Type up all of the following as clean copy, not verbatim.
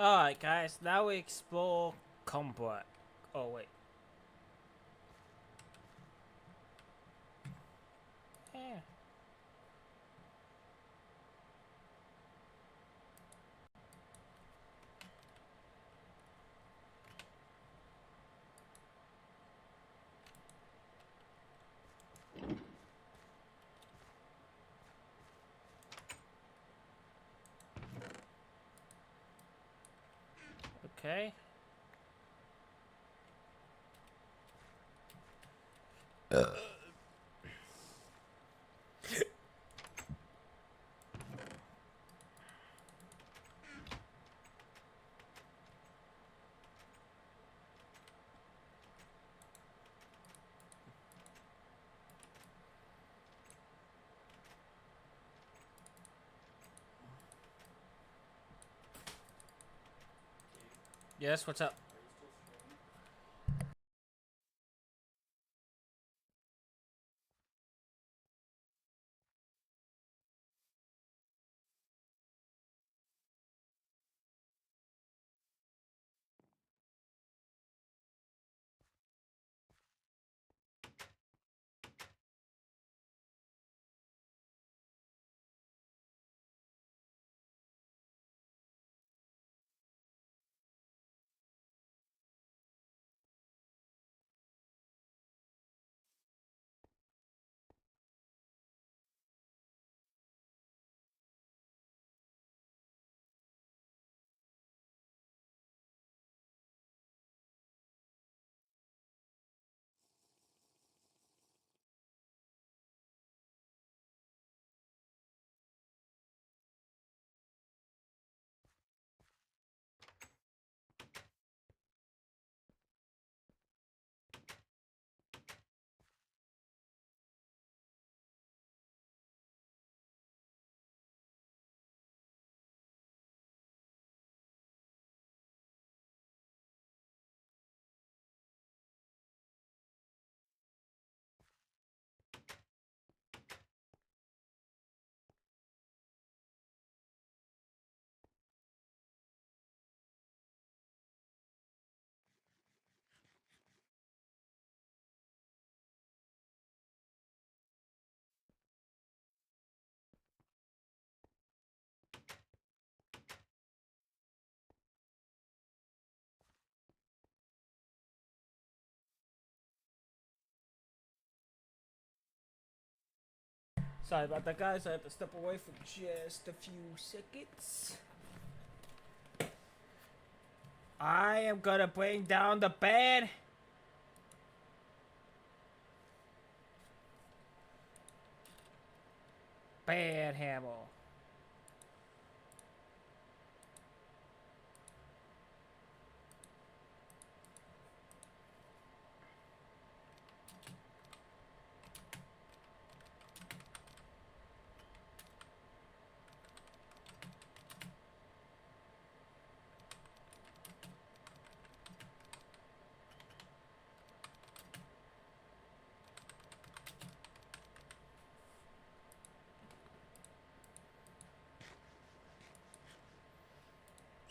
Alright guys, now we explore Combe. Oh wait. Yeah. Okay. Yes, what's up? Sorry about that guys, I had to step away for just a few seconds. I am gonna bring down the bed. Bad hammer.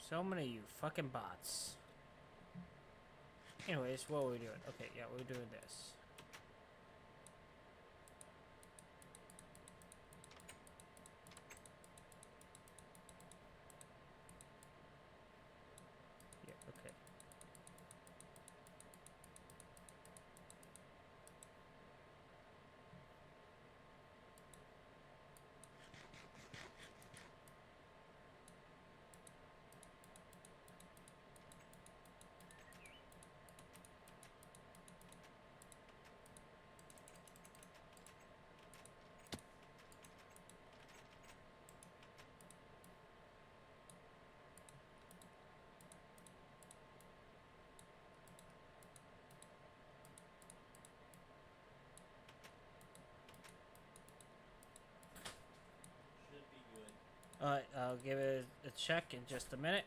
So many of you fucking bots. Anyways, what are we doing? Okay, yeah, we're doing this. Yeah, okay. Alright, I'll give it a check in just a minute.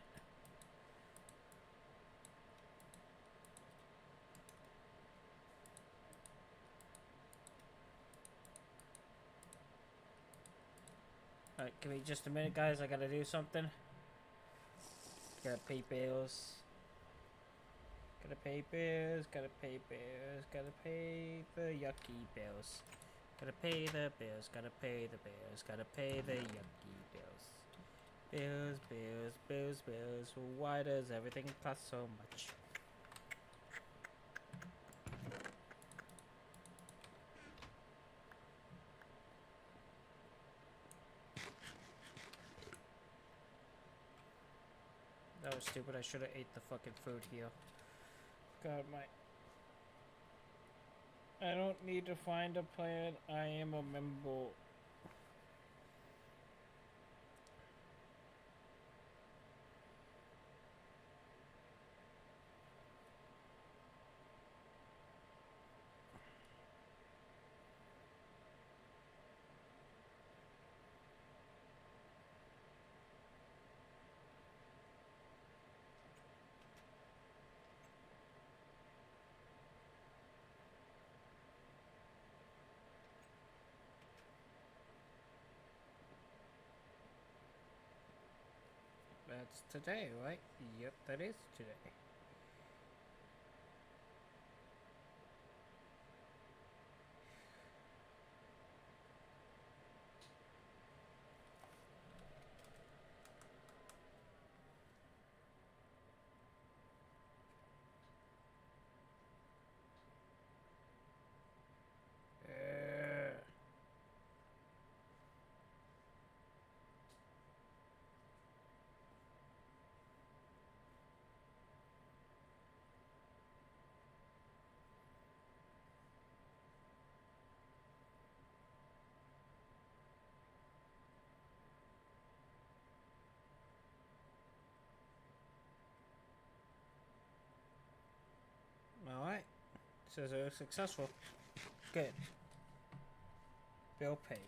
Alright, give me just a minute, guys. I gotta do something. Gotta pay bills. Gotta pay bills, gotta pay bills, gotta pay the yucky bills. Gotta pay the bills, gotta pay the bills, gotta pay the yucky bills. Bills, bills, bills, bills. Why does everything cost so much? That was stupid. I should have ate the fucking food here. God, I don't need to find a plan. I am a member. That's today, right? Yep, that is today. Alright. Says it was successful. Good. Bill paid.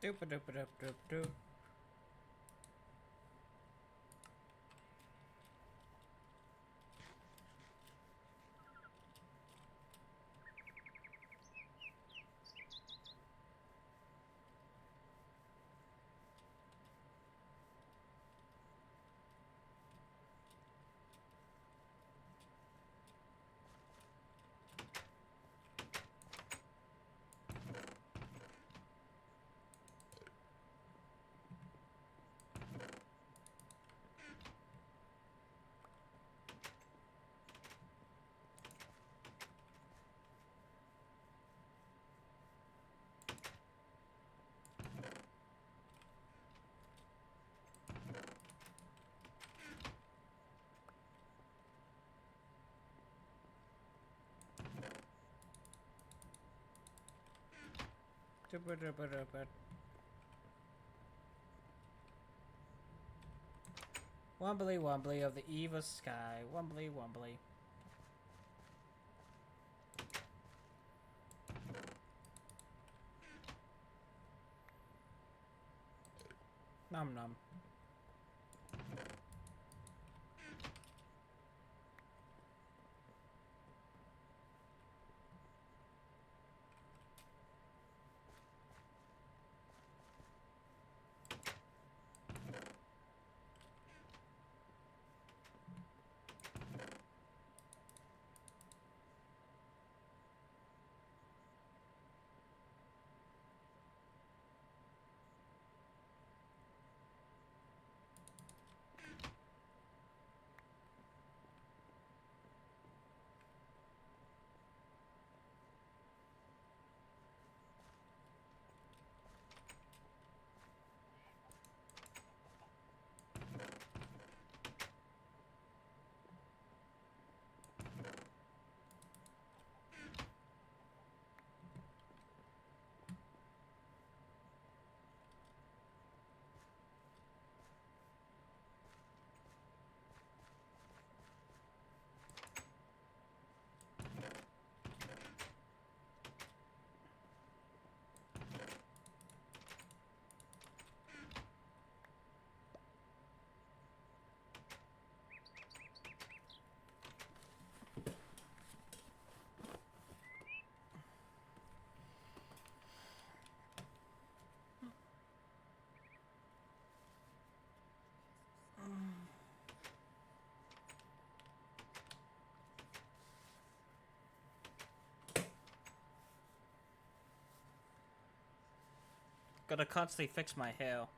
Doop a doop a doop doop doop. Doop a doop a doop a. Wombly wombly of the eve of sky. Wombly wombly. Nom nom. Gotta constantly fix my hair.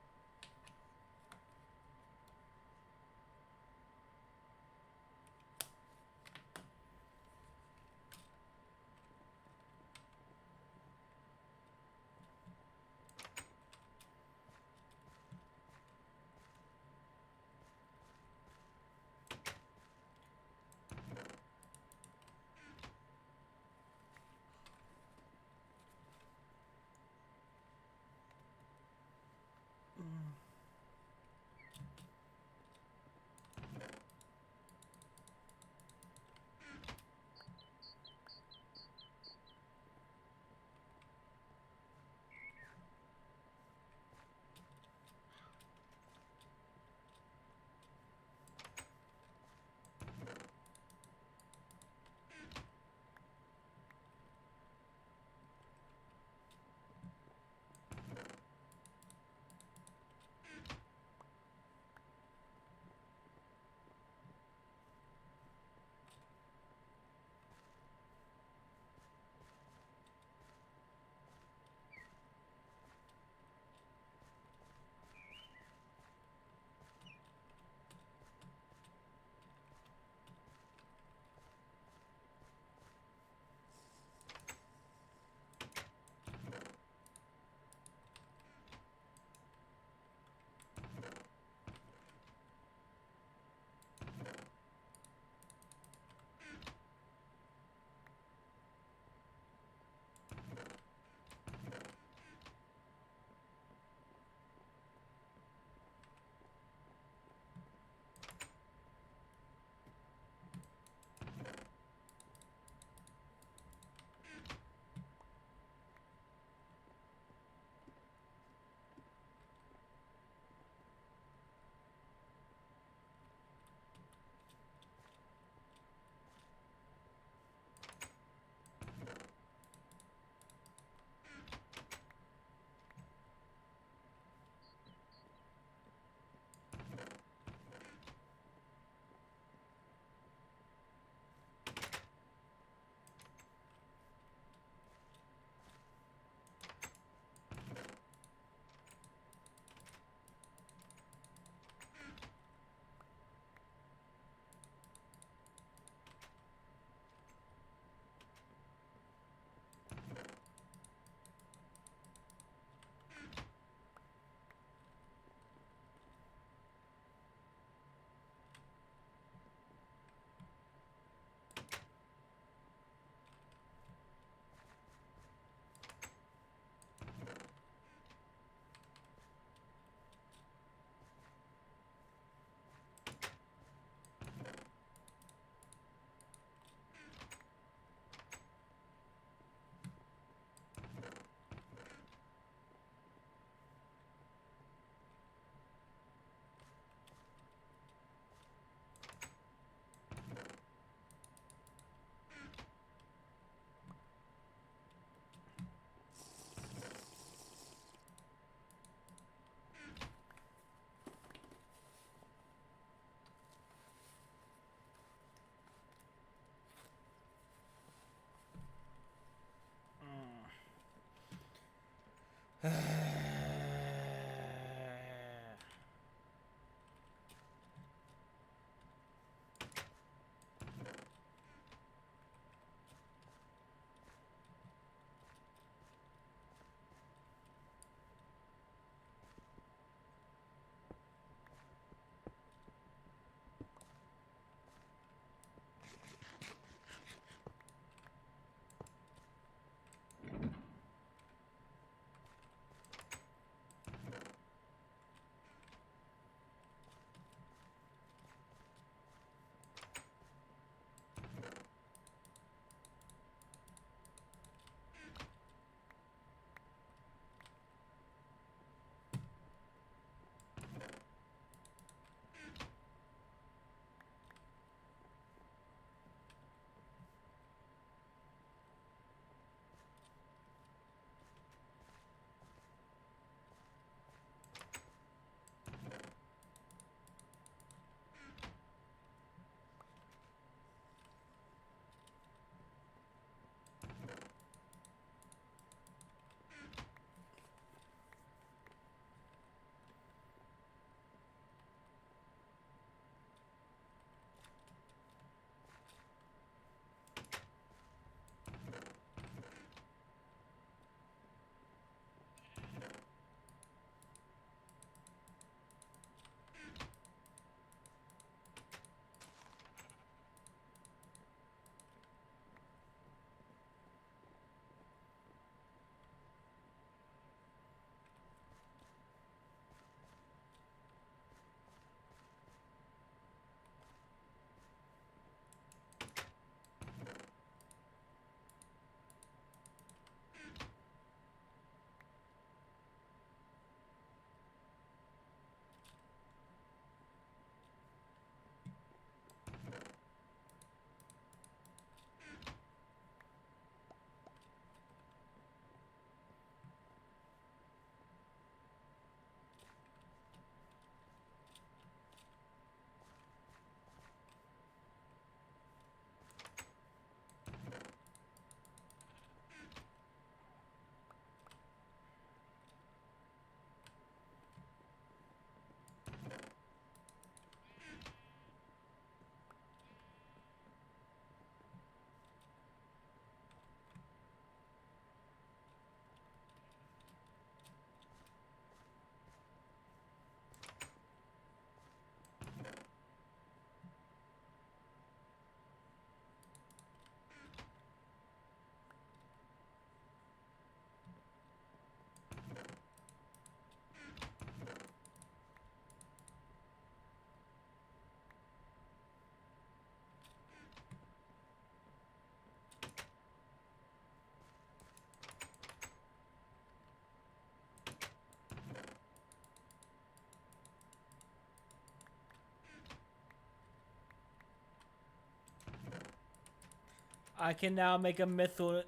I can now make a mithril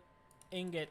ingot.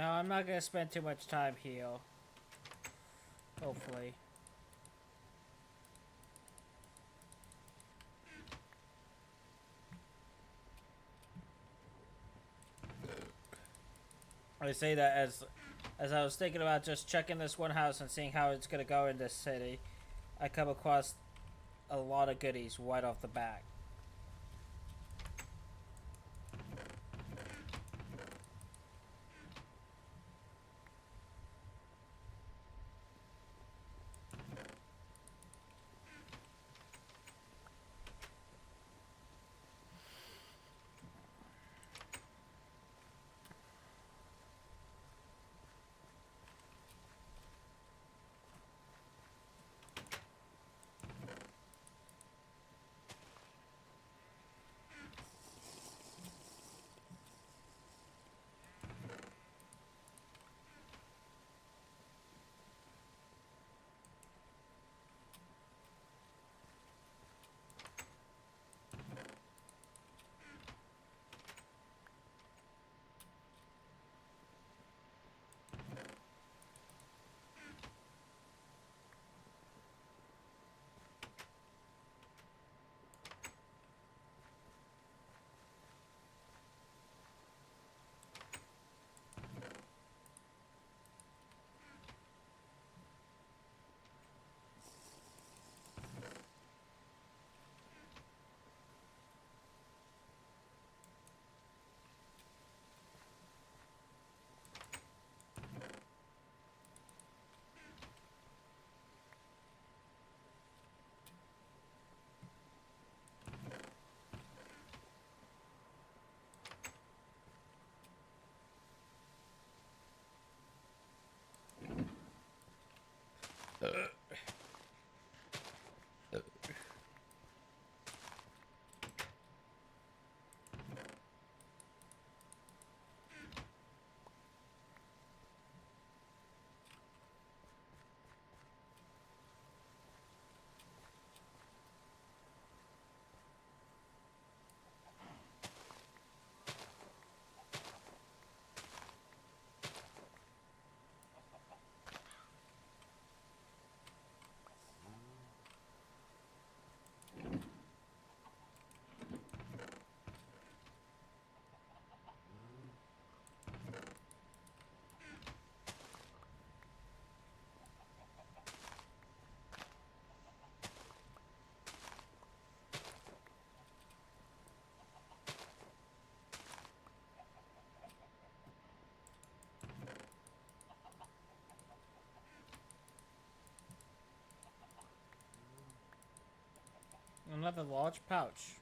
No, I'm not gonna spend too much time here. Hopefully. I say that as I was thinking about just checking this one house and seeing how it's gonna go in this city, I come across a lot of goodies right off the bat. Another large pouch.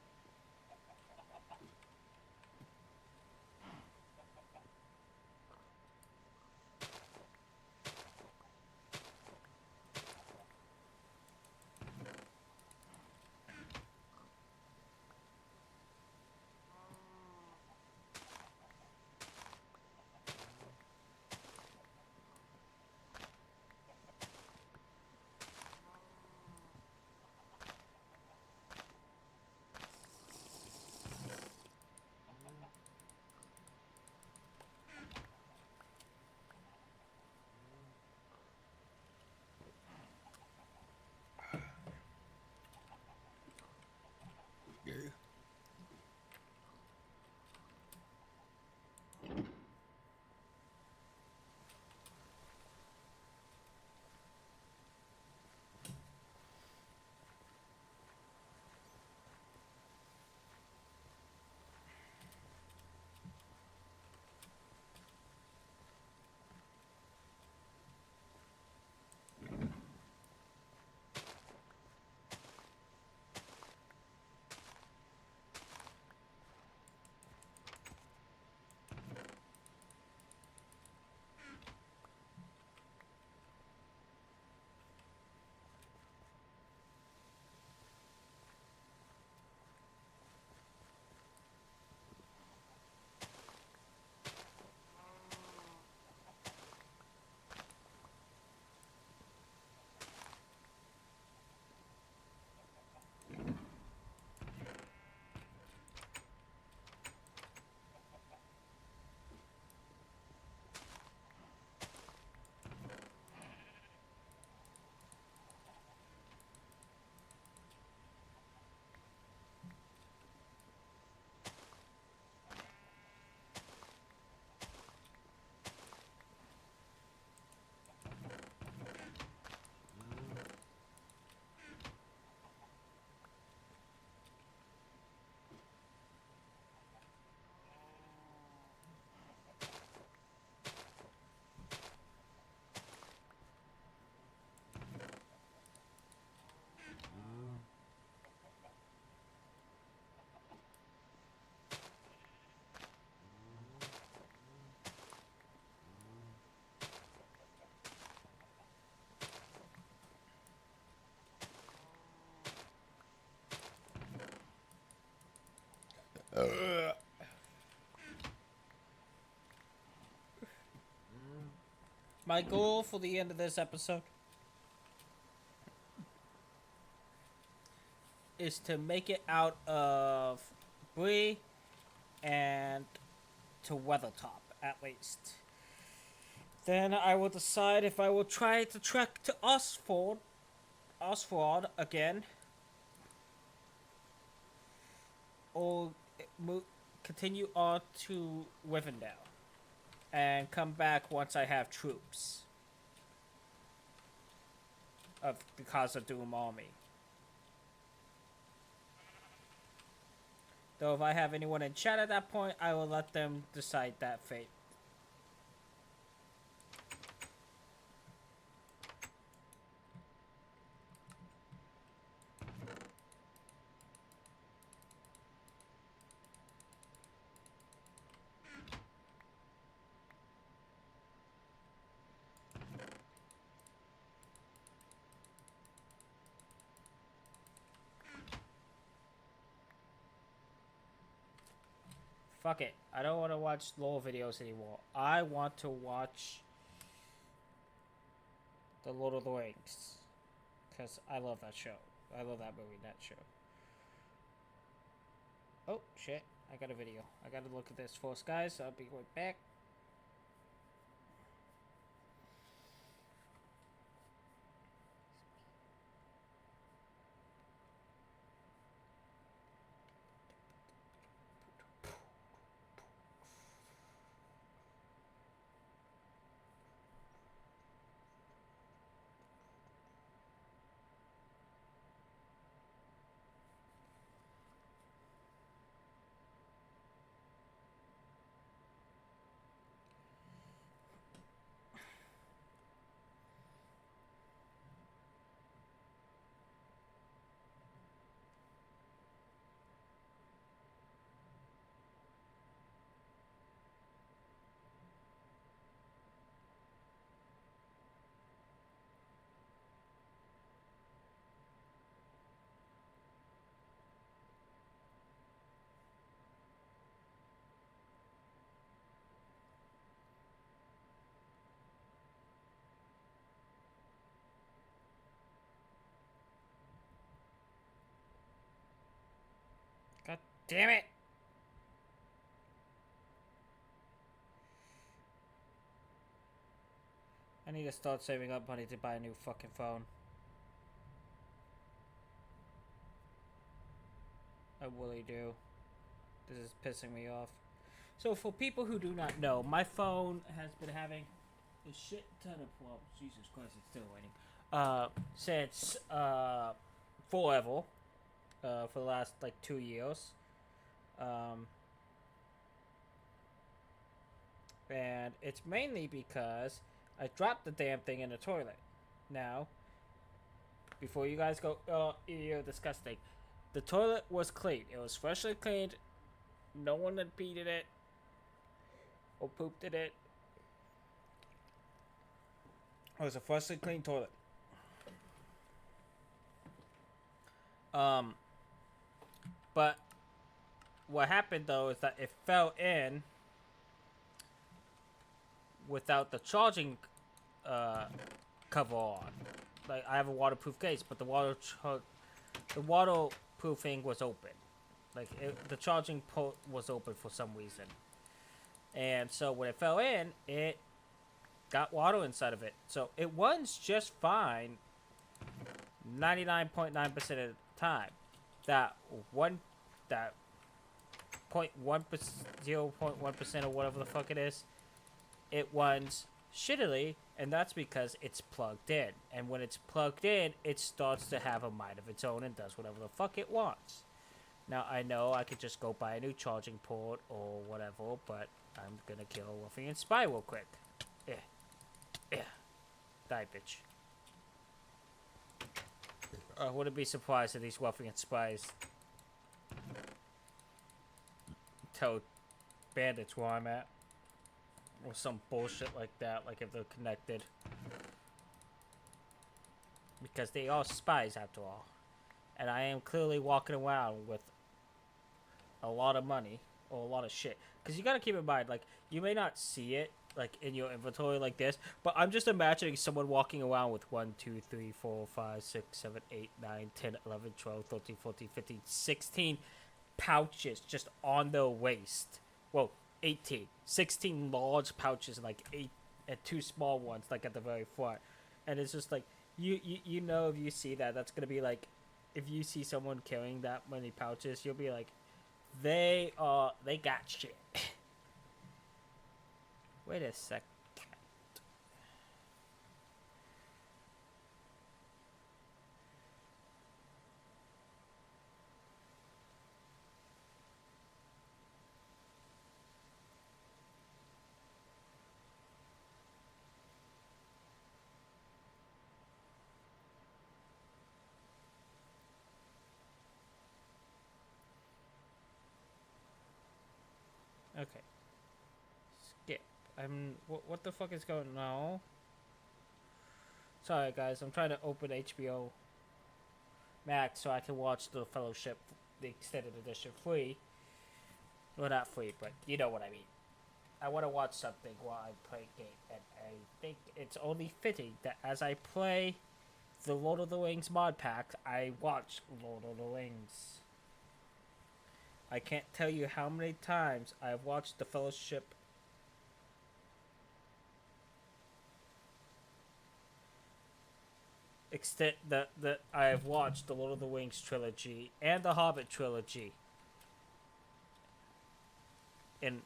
My goal for the end of this episode is to make it out of Bree and to Weathertop, at least. Then I will decide if I will try to trek to Osford again, or continue on to Rivendell and come back once I have troops of the Casa Doom army. Though if I have anyone in chat at that point, I will let them decide that fate. Fuck it. I don't want to watch lore videos anymore. I want to watch The Lord of the Rings. Because I love that show. I love that movie, that show. Oh, shit. I got a video. I gotta look at this first, guys. I'll be right back. God damn it! I need to start saving up money to buy a new fucking phone. I really do. This is pissing me off. So for people who do not know, my phone has been having a shit ton of problems. Jesus Christ, it's still raining. Since forever. For the last like 2 years. And it's mainly because I dropped the damn thing in the toilet. Now, before you guys go, you're disgusting. The toilet was clean. It was freshly cleaned. No one had peed in it or pooped in it. It was a freshly clean toilet. But what happened though is that it fell in without the charging cover on. Like I have a waterproof case, but the waterproofing was open. Like the charging port was open for some reason, and so when it fell in, it got water inside of it. So it runs just fine 99.9% of the time. That 0.1% or whatever the fuck it is, it runs shittily, and that's because it's plugged in. And when it's plugged in, it starts to have a mind of its own and does whatever the fuck it wants. Now, I know I could just go buy a new charging port or whatever, but I'm gonna kill Ruffian Spy real quick. Yeah. Die, bitch. I wouldn't be surprised if these Ruffian Spies tell bandits where I'm at. Or some bullshit like that, like if they're connected. Because they are spies after all. And I am clearly walking around with a lot of money or a lot of shit. Because you gotta keep in mind, like, you may not see it like in your inventory like this, but I'm just imagining someone walking around with 1, 2, 3, 4, 5, 6, 7, 8, 9, 10, 11, 12, 13, 14, 15, 16 pouches just on their waist. Well, 18. 16 large pouches and like 8 and 2 small ones like at the very front. And it's just like you know, if you see that, that's gonna be like, if you see someone carrying that many pouches, you'll be like, they got shit. Wait a sec. Okay. Skip. What the fuck is going on? Sorry guys, I'm trying to open HBO Max so I can watch The Fellowship, the extended edition, free. Well, not free, but you know what I mean. I want to watch something while I play a game, and I think it's only fitting that as I play the Lord of the Rings mod pack, I watch Lord of the Rings. I can't tell you how many times I've watched The Fellowship extent that I have watched the Lord of the Rings trilogy and the Hobbit trilogy. And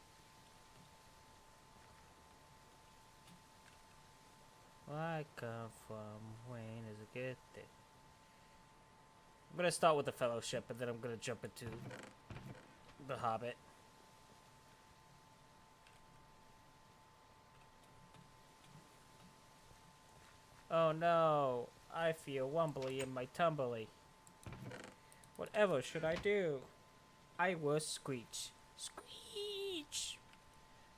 where I come from, Wayne is a good thing. I'm gonna start with the Fellowship, and then I'm gonna jump into the Hobbit. Oh no, I feel wumbly in my tumbly. Whatever should I do? I will screech. Screech!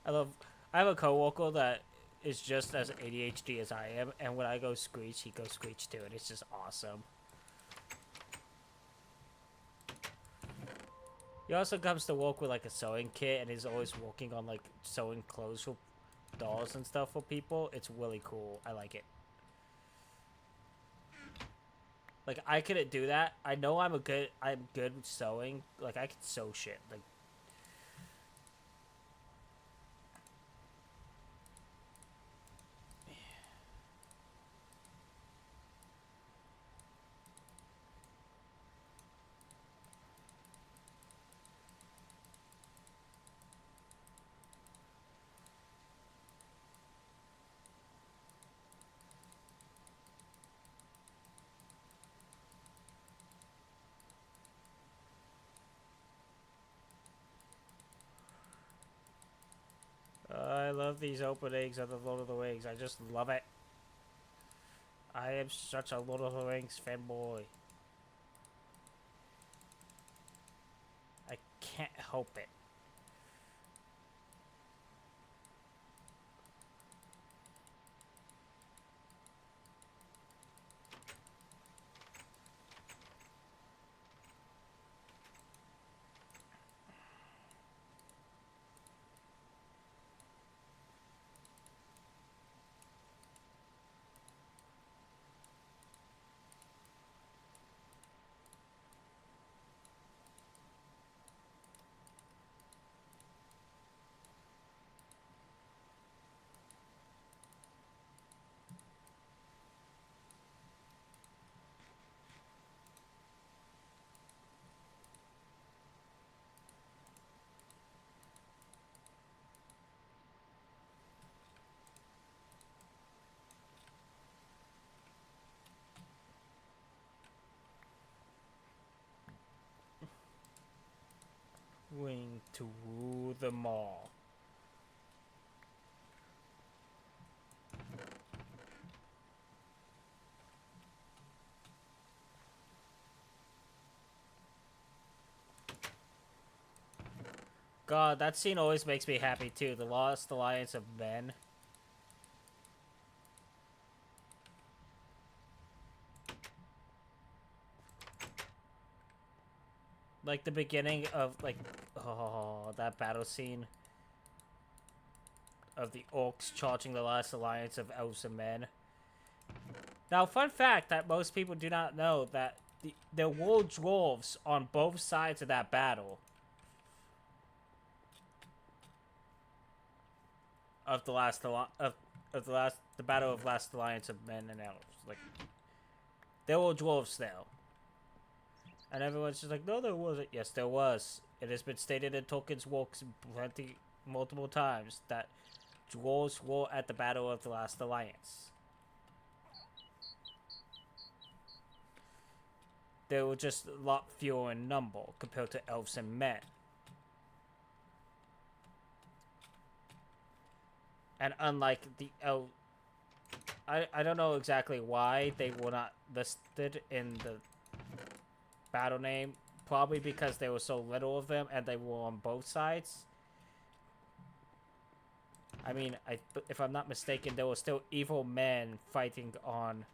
I have a coworker that is just as ADHD as I am, and when I go screech, he goes screech too, and it's just awesome. He also comes to work with like a sewing kit, and is always working on like sewing clothes for dolls and stuff for people. It's really cool. I like it. Like, I couldn't do that. I know I'm good with sewing. Like, I can sew shit. Like, I love these openings of the Lord of the Rings. I just love it. I am such a Lord of the Rings fanboy. I can't help it. Wing to the mall. God, that scene always makes me happy too. The Lost Alliance of Men. Like the beginning of like, oh, that battle scene. of the orcs charging the last alliance of elves and men. Now, fun fact that most people do not know that there were dwarves on both sides of that battle. Of the battle of last alliance of men and elves. Like, there were dwarves there. And everyone's just like, no, there wasn't. Yes, there was. It has been stated in Tolkien's works multiple times that dwarves were at the battle of the last alliance. They were just a lot fewer in number compared to elves and men. And unlike the elf, I don't know exactly why they were not listed in the battle name. Probably because there were so little of them and they were on both sides. I mean, if I'm not mistaken, there were still evil men fighting on...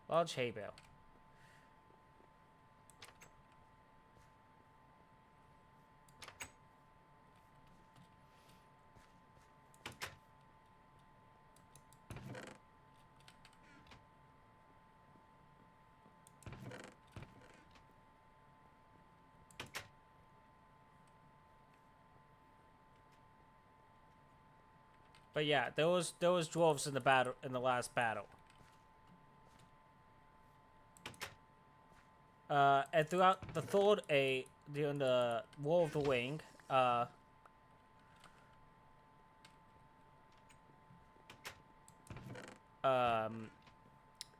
Large hay bale. But yeah, there was dwarves in the last battle. And throughout the during the War of the Wing, the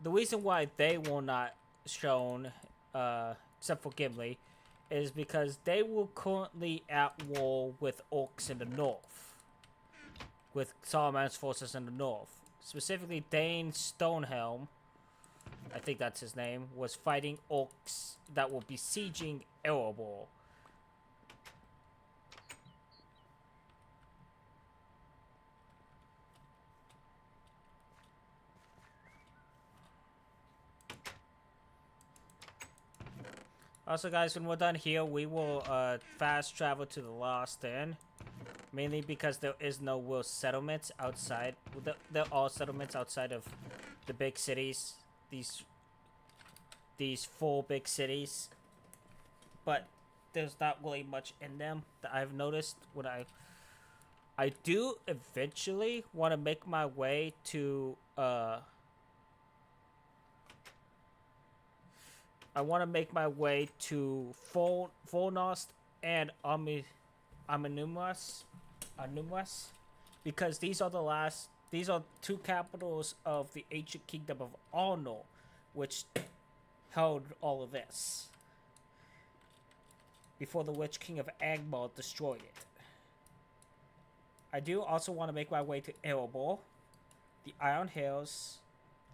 reason why they were not shown, except for Gimli, is because they were currently at war with orcs in the north. With Saruman's forces in the north. Specifically, Dane Stonehelm, I think that's his name, was fighting orcs that were besieging Erebor. Also, guys, when we're done here, we will fast travel to the Lost Inn. Mainly because there is no real settlements outside. There are settlements outside of the big cities. These 4 big cities. But there's not really much in them that I've noticed. When I do eventually want to make my way to I want to make my way to Fornost and Anumas, because these are 2 capitals of the ancient kingdom of Arnor, which held all of this before the Witch King of Angmar destroyed it. I do also want to make my way to Erebor, the Iron Hills,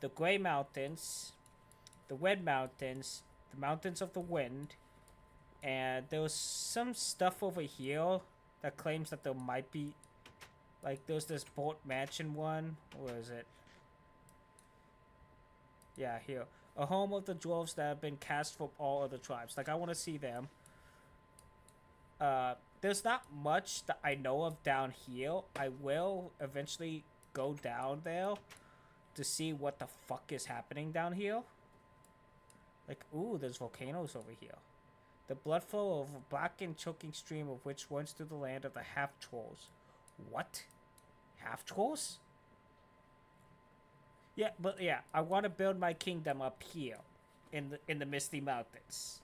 the Grey Mountains, the Red Mountains, the Mountains of the Wind, and there was some stuff over here that claims that there might be, like, there's this Bolt Mansion one. Where is it? Yeah, here. A home of the dwarves that have been cast from all other tribes. Like, I want to see them. There's not much that I know of down here. I will eventually go down there to see what the fuck is happening down here. Like, ooh, there's volcanoes over here. The blood flow of a black and choking stream of which runs through the land of the half-trolls. What? Half-trolls? Yeah, but yeah, I want to build my kingdom up here in the Misty Mountains.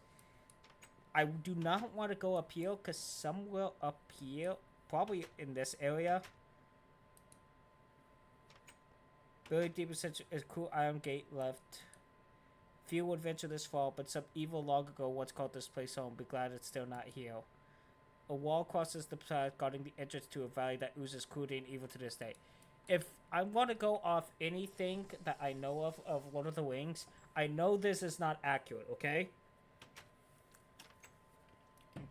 I do not want to go up here because somewhere up here, probably in this area, very deep in such a cool iron gate left. Few would venture this far, but some evil long ago once called this place home. Be glad it's still not here. A wall crosses the path, guarding the entrance to a valley that oozes cruelty and evil to this day. If I want to go off anything that I know of Lord of the Rings, I know this is not accurate, okay?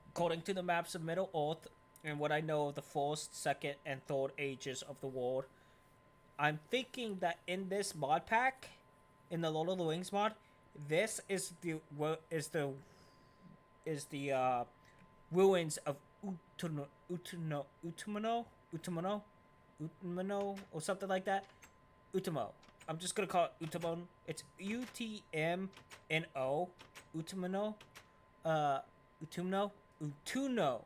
According to the maps of Middle-earth, and what I know of the first, second, and third ages of the world, I'm thinking that in this mod pack, in the Lord of the Rings mod, This is the ruins of Utumano, or something like that. Utamo. I'm just gonna call it Utamon. It's Utmno. Utumano. Utumno. Utumno.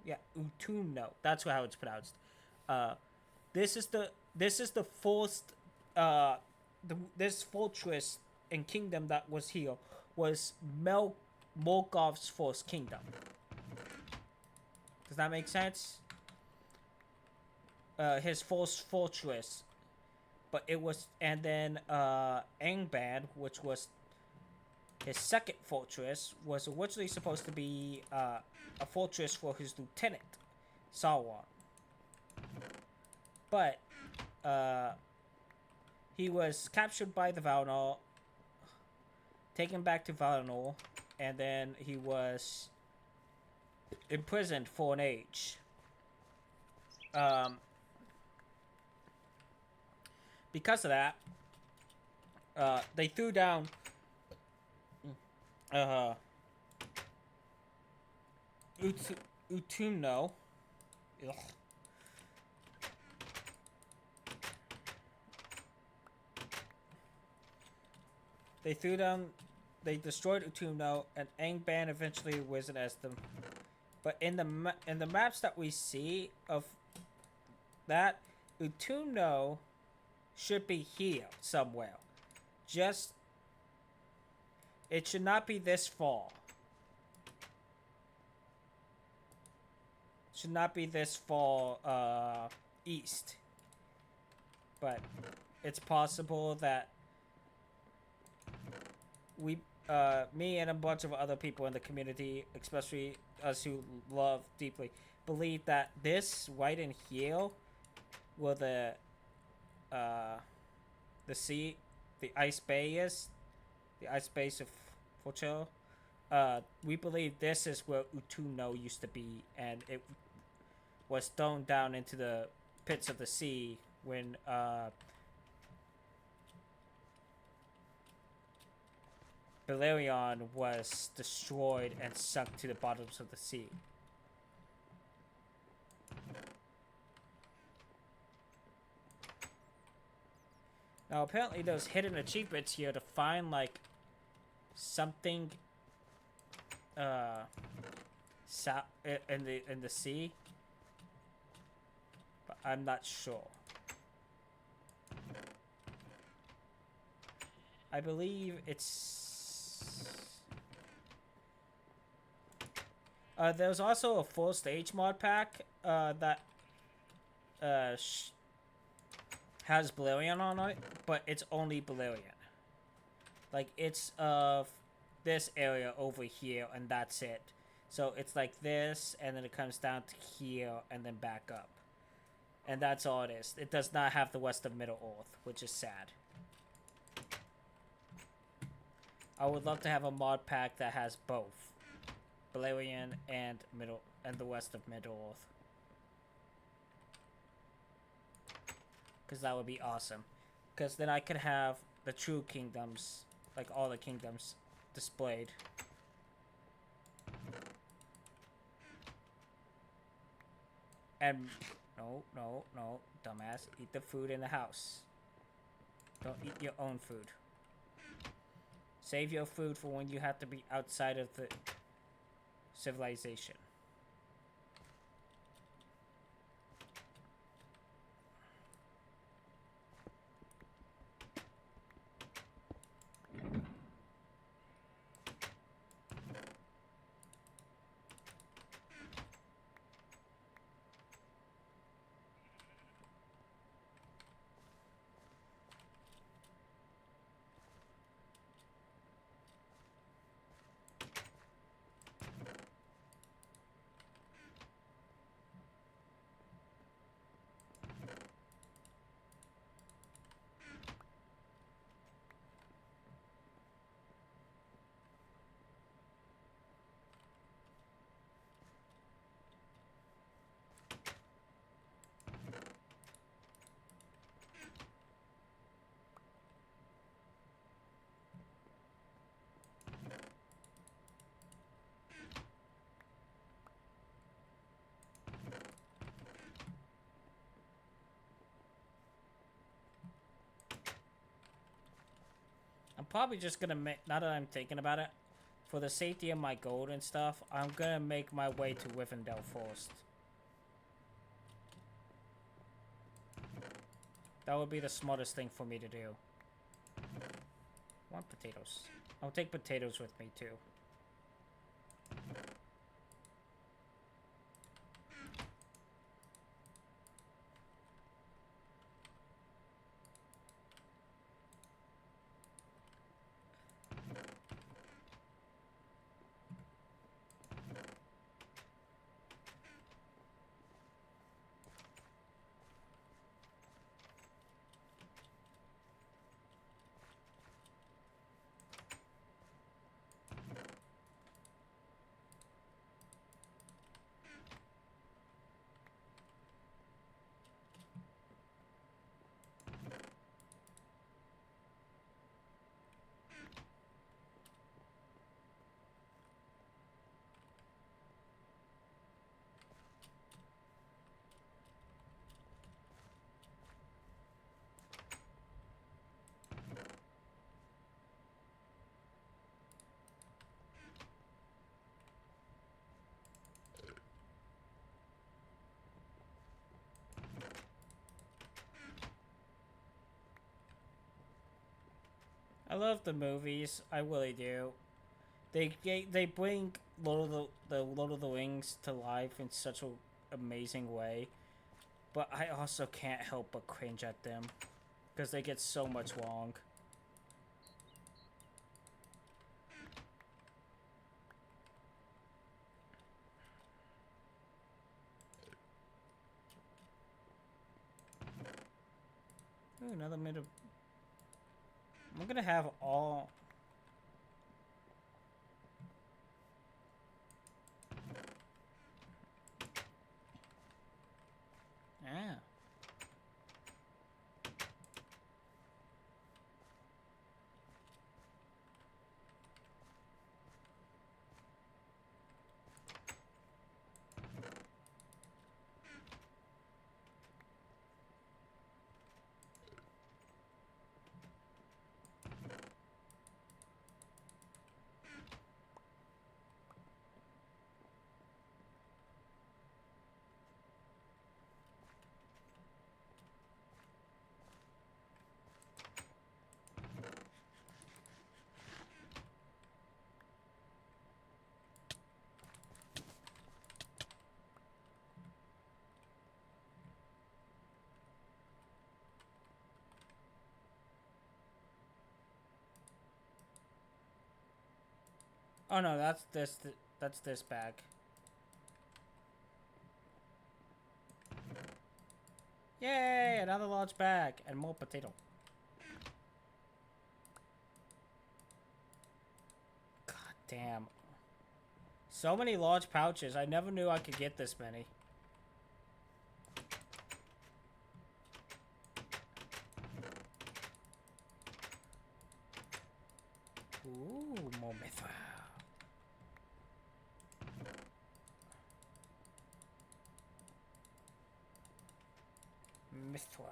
Yeah, Utumno. That's how it's pronounced. Uh, this is the first this fortress and kingdom that was here was Morgoth's first kingdom. Does that make sense? His first fortress, but it was, and then Angband, which was his second fortress, was originally supposed to be a fortress for his lieutenant, Sauron. But he was captured by the Valinor, taken back to Valinor, and then he was imprisoned for an age. Because of that, they threw down Utumno. Ugh. They destroyed Utumno, and Angband eventually risen as them. But in the maps that we see of that, Utumno should be here somewhere. It should not be this far. Should not be this far east. But it's possible that me and a bunch of other people in the community, especially us who love deeply, believe that this right in here, where the sea, the ice bay is, the ice base of Fortune, we believe this is where Utumno used to be, and it was thrown down into the pits of the sea when Beleriand was destroyed and sunk to the bottoms of the sea. Now, apparently there's hidden achievements here to find, like, something, in the sea. But I'm not sure. I believe it's... there's also a full stage mod pack, that, has Beleriand on it, but it's only Beleriand. Like, it's of this area over here, and that's it. So it's like this, and then it comes down to here, and then back up. And that's all it is. It does not have the rest of Middle-earth, which is sad. I would love to have a mod pack that has both Beleriand and the rest of Middle-earth. Because that would be awesome. Because then I could have the true kingdoms, like all the kingdoms, displayed. And no, dumbass, eat the food in the house. Don't eat your own food. Save your food for when you have to be outside of the civilization. probably just gonna make, now that I'm thinking about it, for the safety of my gold and stuff, I'm gonna make my way to Rivendell first. That would be the smartest thing for me to do. I want potatoes. I'll take potatoes with me too. I love the movies. I really do. They bring Lord of the Rings to life in such an amazing way. But I also can't help but cringe at them because they get so much wrong. Ooh, another minute. I'm gonna have all. Ah. Oh no, that's this. That's this bag. Yay! Another large bag and more potato. God damn. So many large pouches. I never knew I could get this many. Ooh, more mithril. Mithril.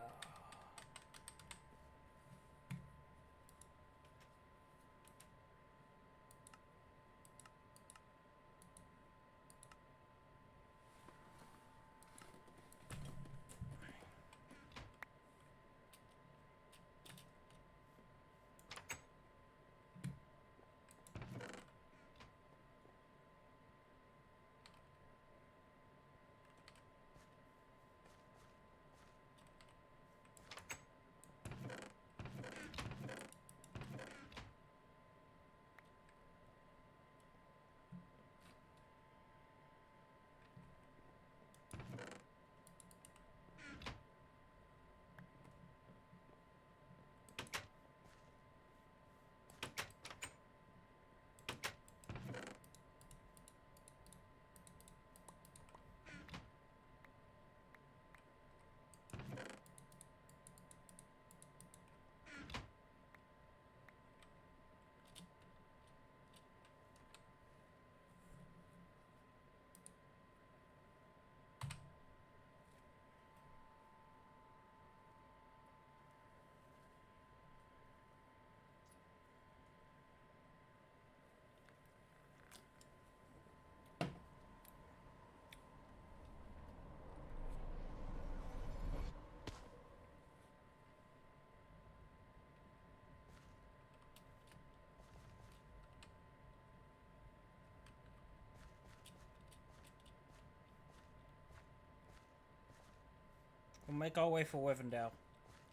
We'll make our way for Withendale.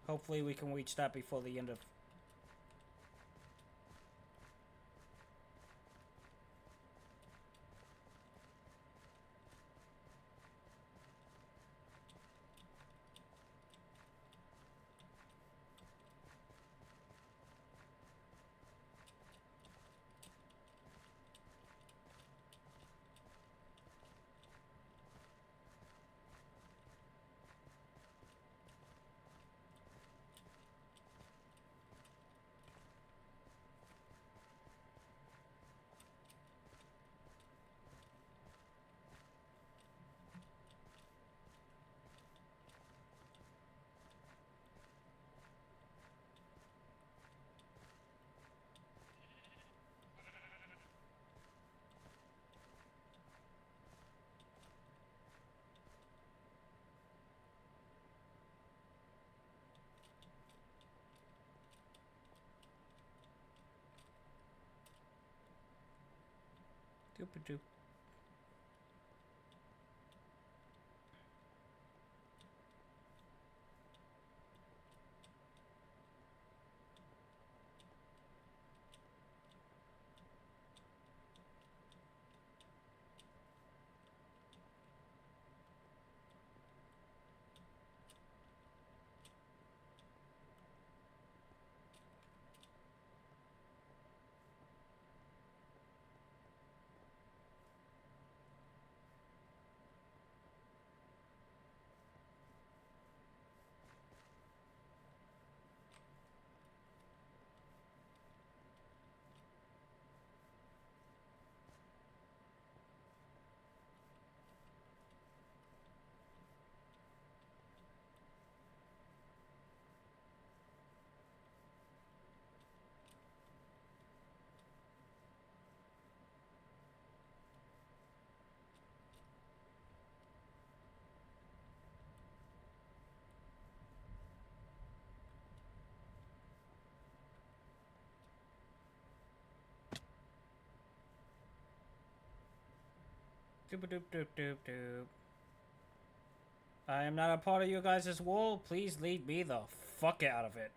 Hopefully we can reach that before the end of... Doop-a-doop. Doop-a-doop-doop-doop-doop. I am not a part of you guys' wall. Please leave me the fuck out of it.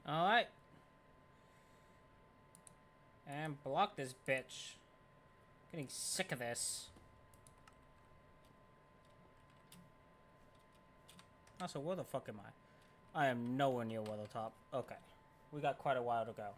Alright. And block this bitch. Getting sick of this. Also, where the fuck am I? I am nowhere near Weathertop. Okay. We got quite a while to go.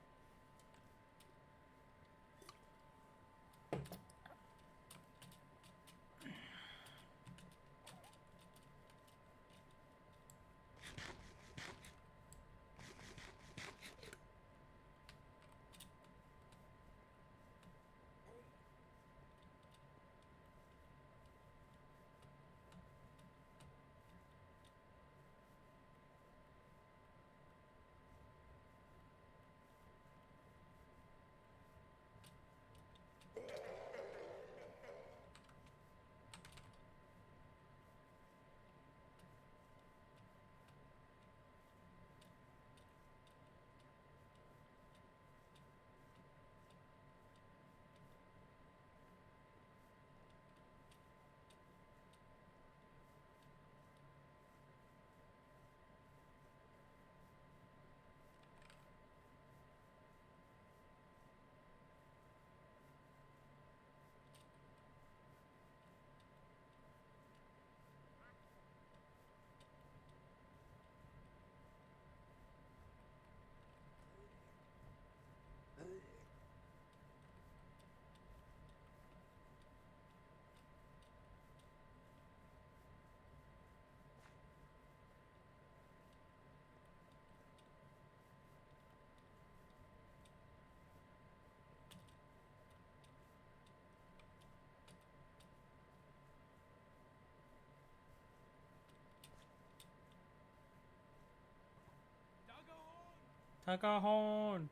Tagahorn!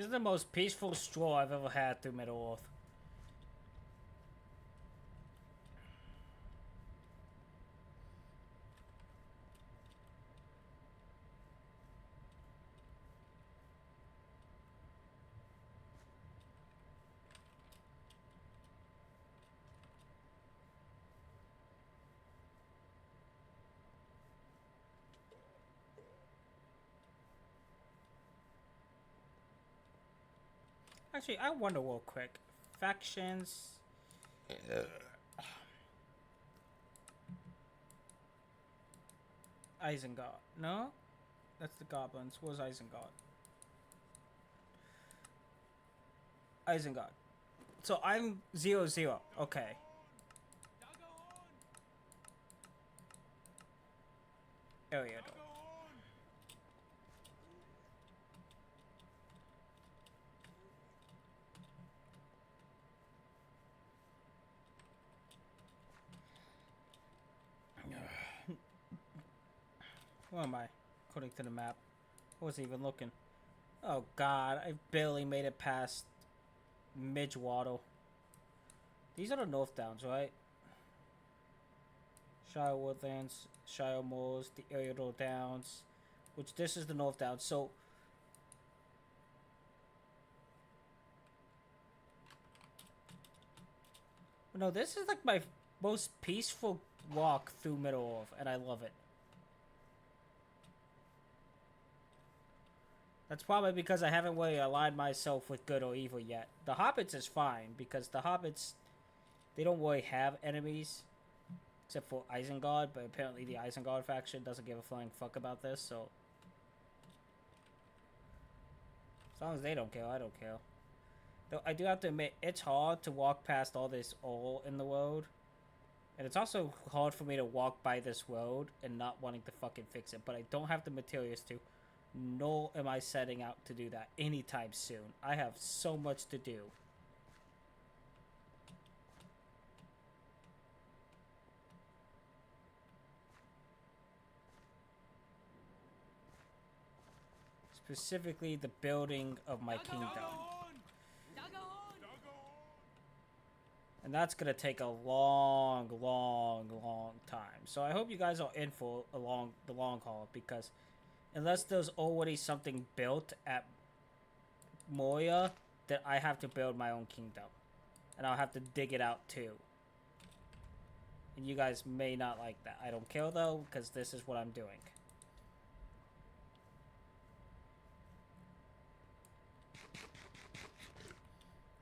This is the most peaceful stroll I've ever had through Middle-earth. Actually, I wonder real quick. Factions. Isengard. No? That's the goblins. Where's Isengard? Isengard. So I'm 0-0. Okay. Area door. Where am I? According to the map. I wasn't even looking. Oh god, I barely made it past Midgewater. These are the North Downs, right? Shire Woodlands, Shire Moors, the Eriador Downs. Which this is the North Downs, so... No, this is like my most peaceful walk through Middle-earth, and I love it. That's probably because I haven't really aligned myself with good or evil yet. The Hobbits is fine, because the Hobbits, they don't really have enemies. Except for Isengard, but apparently the Isengard faction doesn't give a flying fuck about this, so... As long as they don't care, I don't care. Though I do have to admit, it's hard to walk past all this oil in the road. And it's also hard for me to walk by this road and not wanting to fucking fix it. But I don't have the materials to. Nor am I setting out to do that anytime soon. I have so much to do. Specifically, the building of my kingdom. And that's gonna take a long time. So I hope you guys are in for the long haul, because unless there's already something built at Moria, then I have to build my own kingdom. And I'll have to dig it out too. And you guys may not like that. I don't care though, because this is what I'm doing.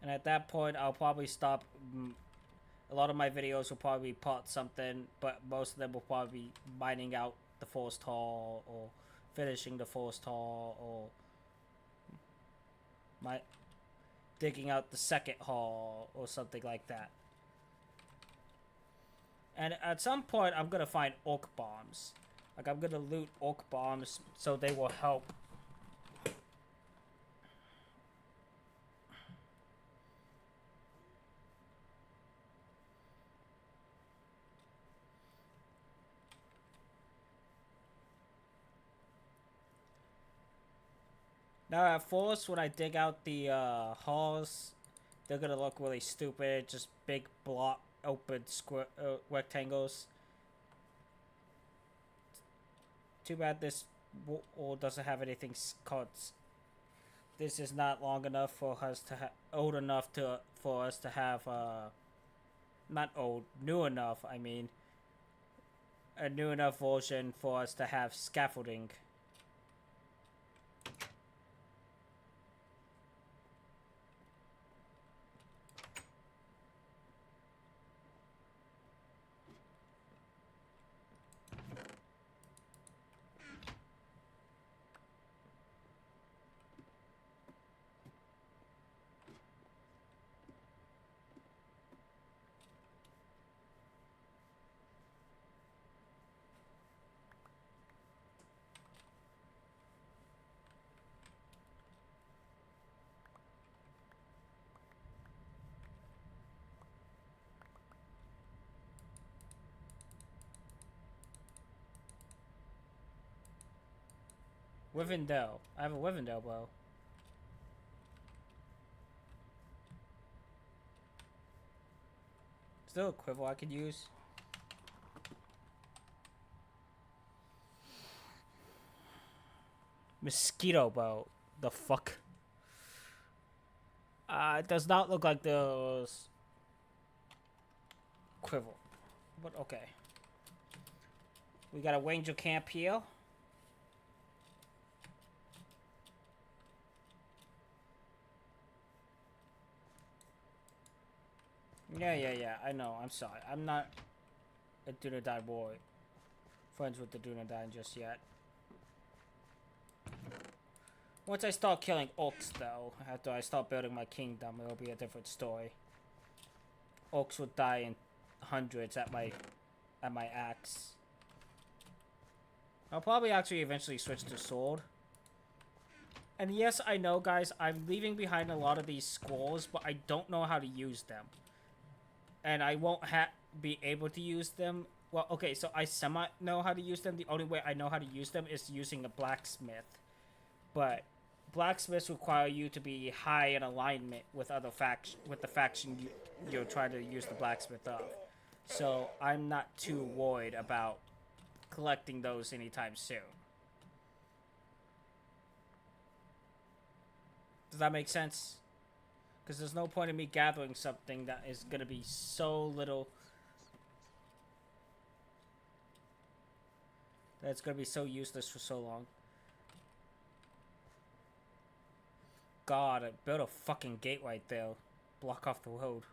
And at that point, I'll probably stop. A lot of my videos will probably be part something, but most of them will probably be mining out the first hall, or finishing the first hall, or digging out the second hall, or something like that. And at some point, I'm gonna find orc bombs. Like, I'm gonna loot orc bombs so they will help. Now, at first, when I dig out the halls, they're gonna look really stupid. Just big block, open square rectangles. Too bad this wall doesn't have anything cuts. This is not long enough for us to have, old enough to for us to have not old, new enough. I mean, a new enough version for us to have scaffolding. Wivendell. I have a Wivendell bow. there a quiver I could use? Mosquito bow. The fuck? It does not look like those quiver. But okay. We got a ranger camp here. Yeah. I know. I'm sorry. I'm not a Dunedain boy. Friends with the Dunedain just yet. Once I start killing orcs, though, after I start building my kingdom, it'll be a different story. Orcs would die in hundreds at my axe. I'll probably actually eventually switch to sword. And yes, I know, guys, I'm leaving behind a lot of these scrolls, but I don't know how to use them. And I won't be able to use them. Well, okay, so I semi-know how to use them. The only way I know how to use them is using a blacksmith. But blacksmiths require you to be high in alignment with the faction you're trying to use the blacksmith of. So I'm not too worried about collecting those anytime soon. Does that make sense? Because there's no point in me gathering something that is going to be so little. That's going to be so useless for so long. God, I built a fucking gate right there. Block off the road.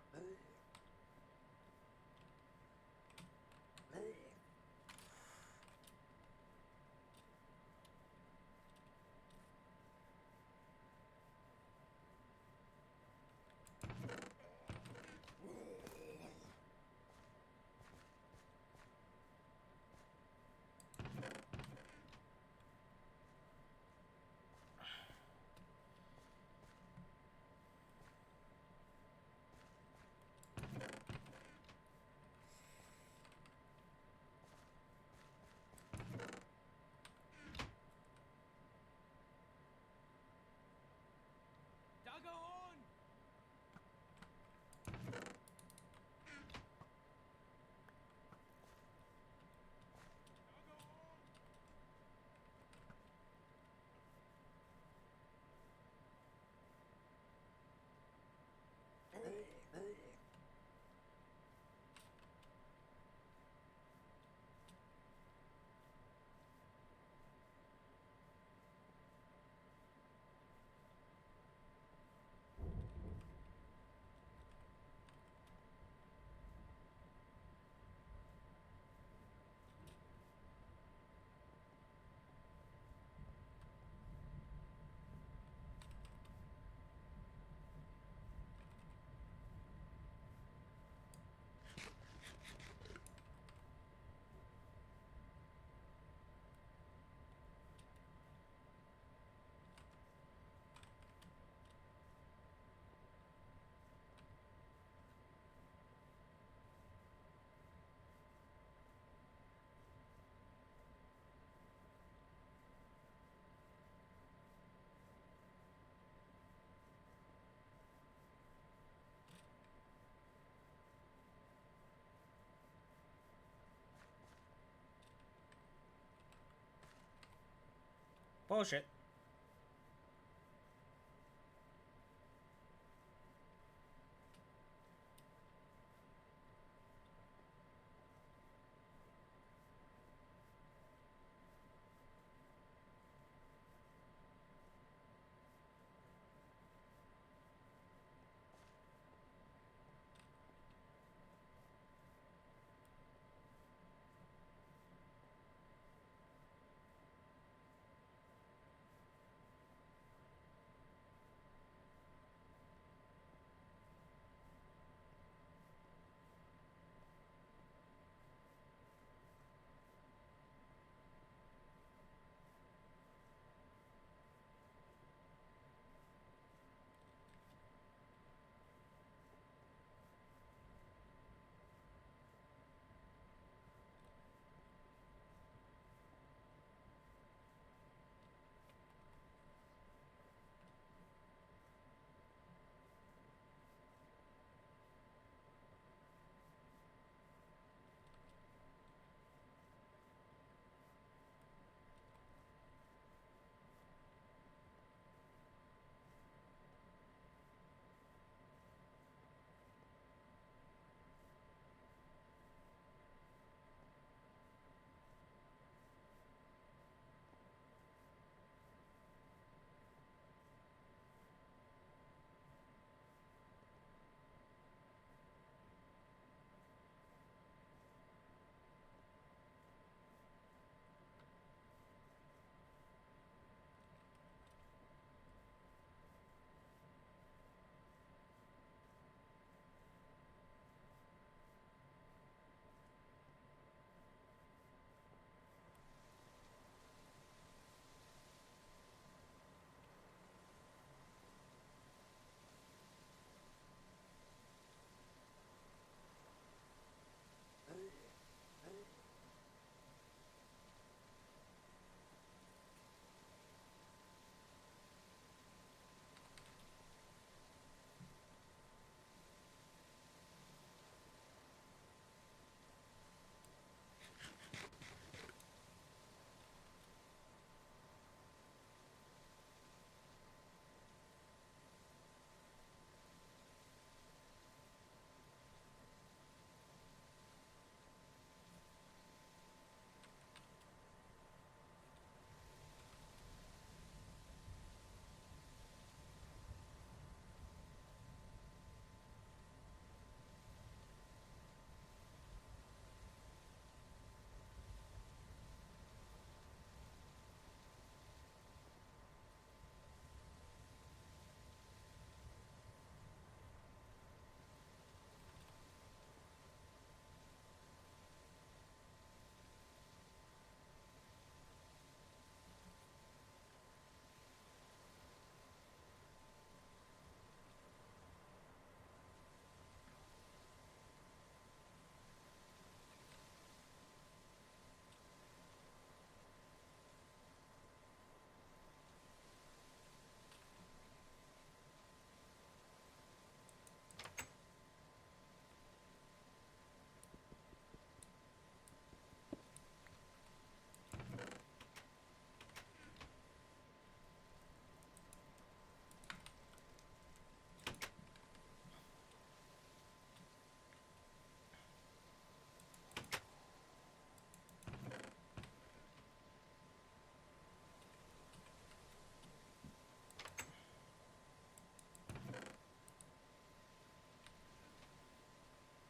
Bullshit.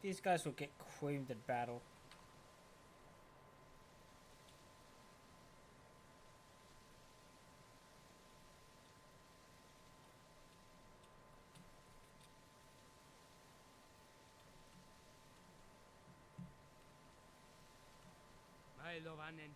These guys will get creamed in battle. I love Annen.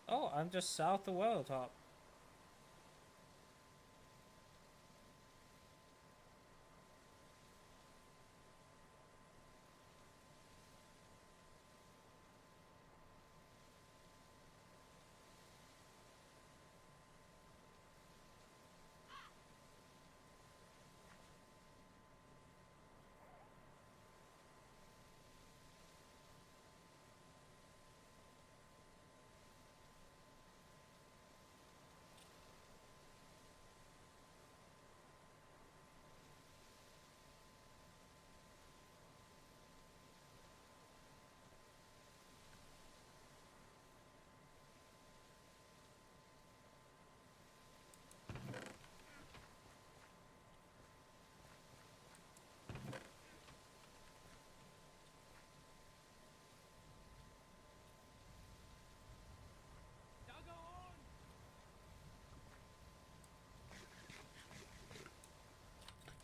Oh, I'm just south of Welltop.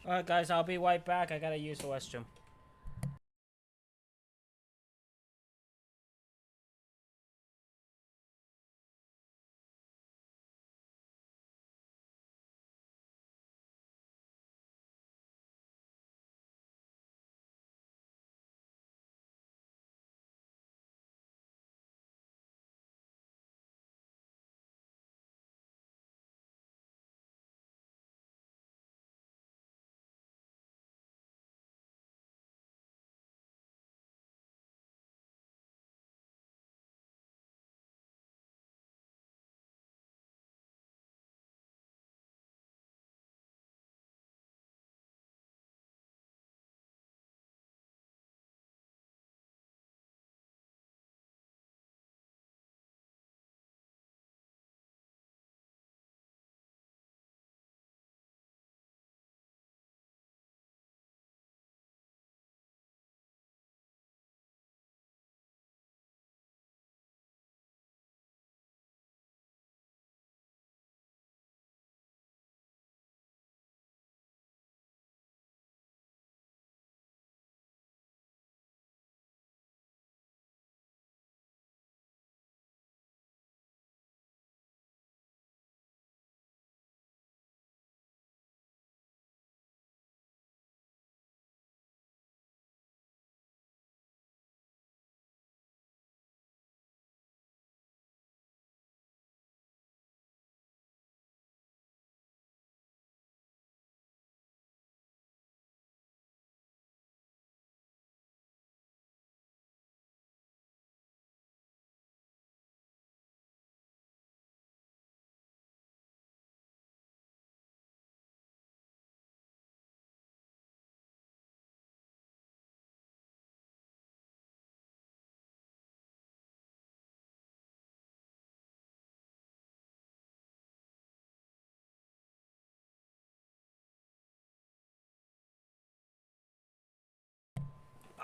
Alright, guys, I'll be right back. I gotta use the restroom.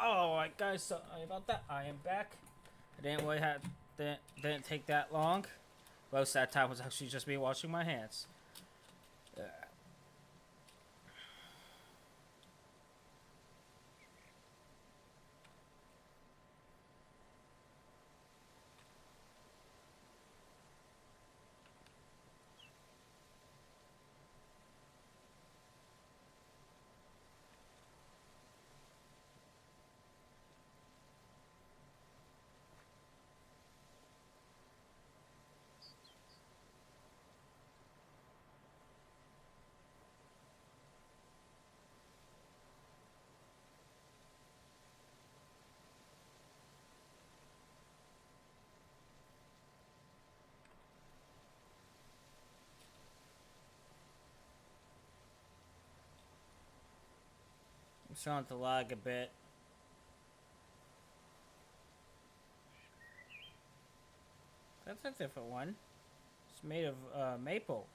Alright, guys, sorry about that. I am back. I didn't really have. Didn't take that long. Most of that time was actually just me washing my hands. starting to lag a bit. That's a different one. It's made of maple.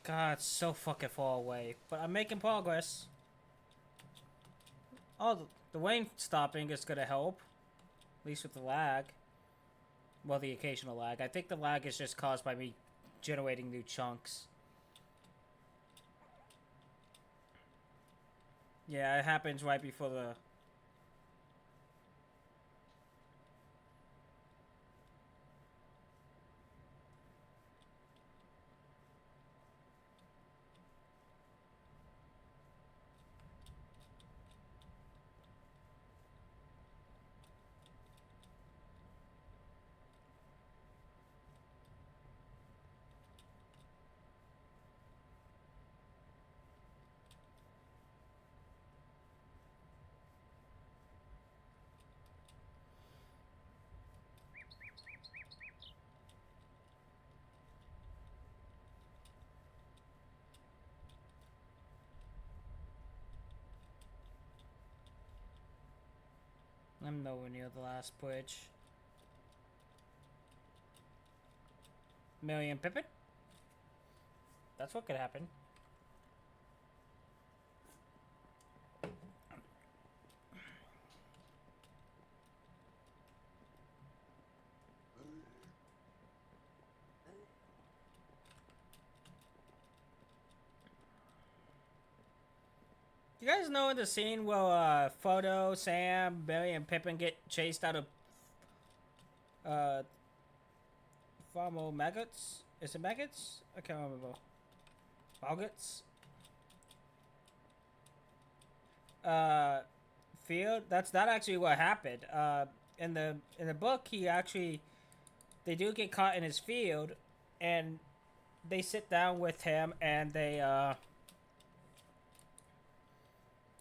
God, it's so fucking far away. But I'm making progress. Oh, the rain stopping is gonna help. At least with the lag. Well, the occasional lag. I think the lag is just caused by me generating new chunks. Yeah, it happens right before the... I'm nowhere near the last bridge. Mary and Pippin? That's what could happen. You guys know in the scene where Photo, Sam, Barry, and Pippin get chased out of Farmo maggots? Is it maggots? I can't remember. Maggots? Field? That's not actually what happened. In the book, they do get caught in his field, and they sit down with him, and they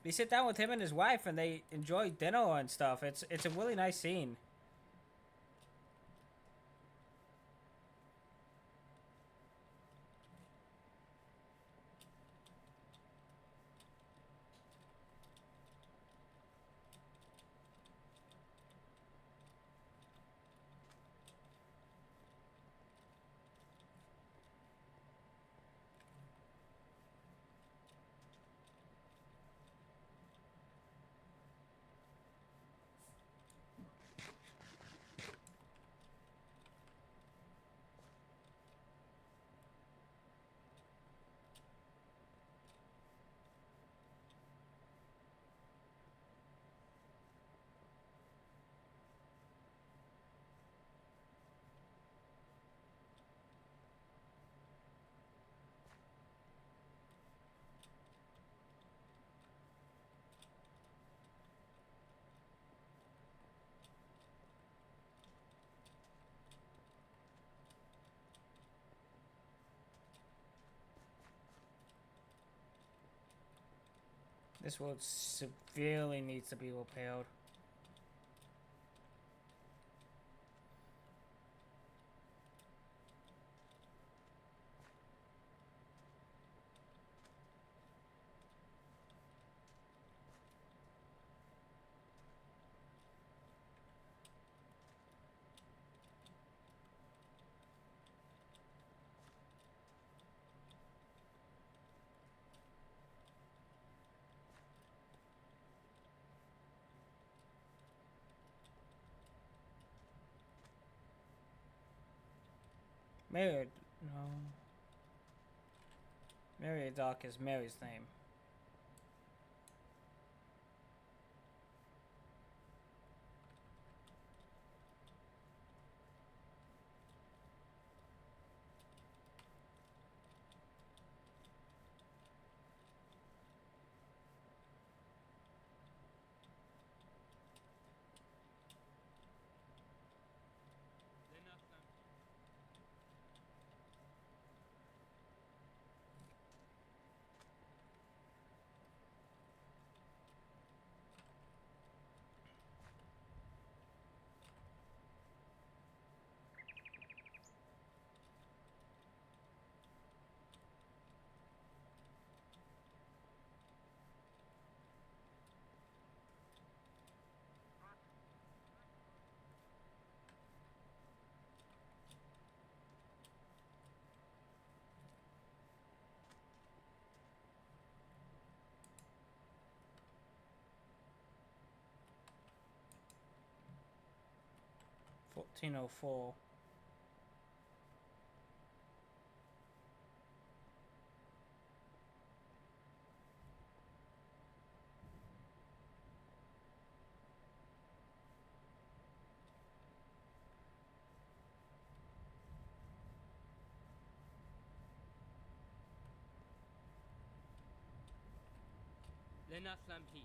sit down with him and his wife, and they enjoy dinner and stuff. It's a really nice scene. This world severely needs to be repaired. Mary, no. Mary Doc is Mary's name. 1404. Lena Flampi.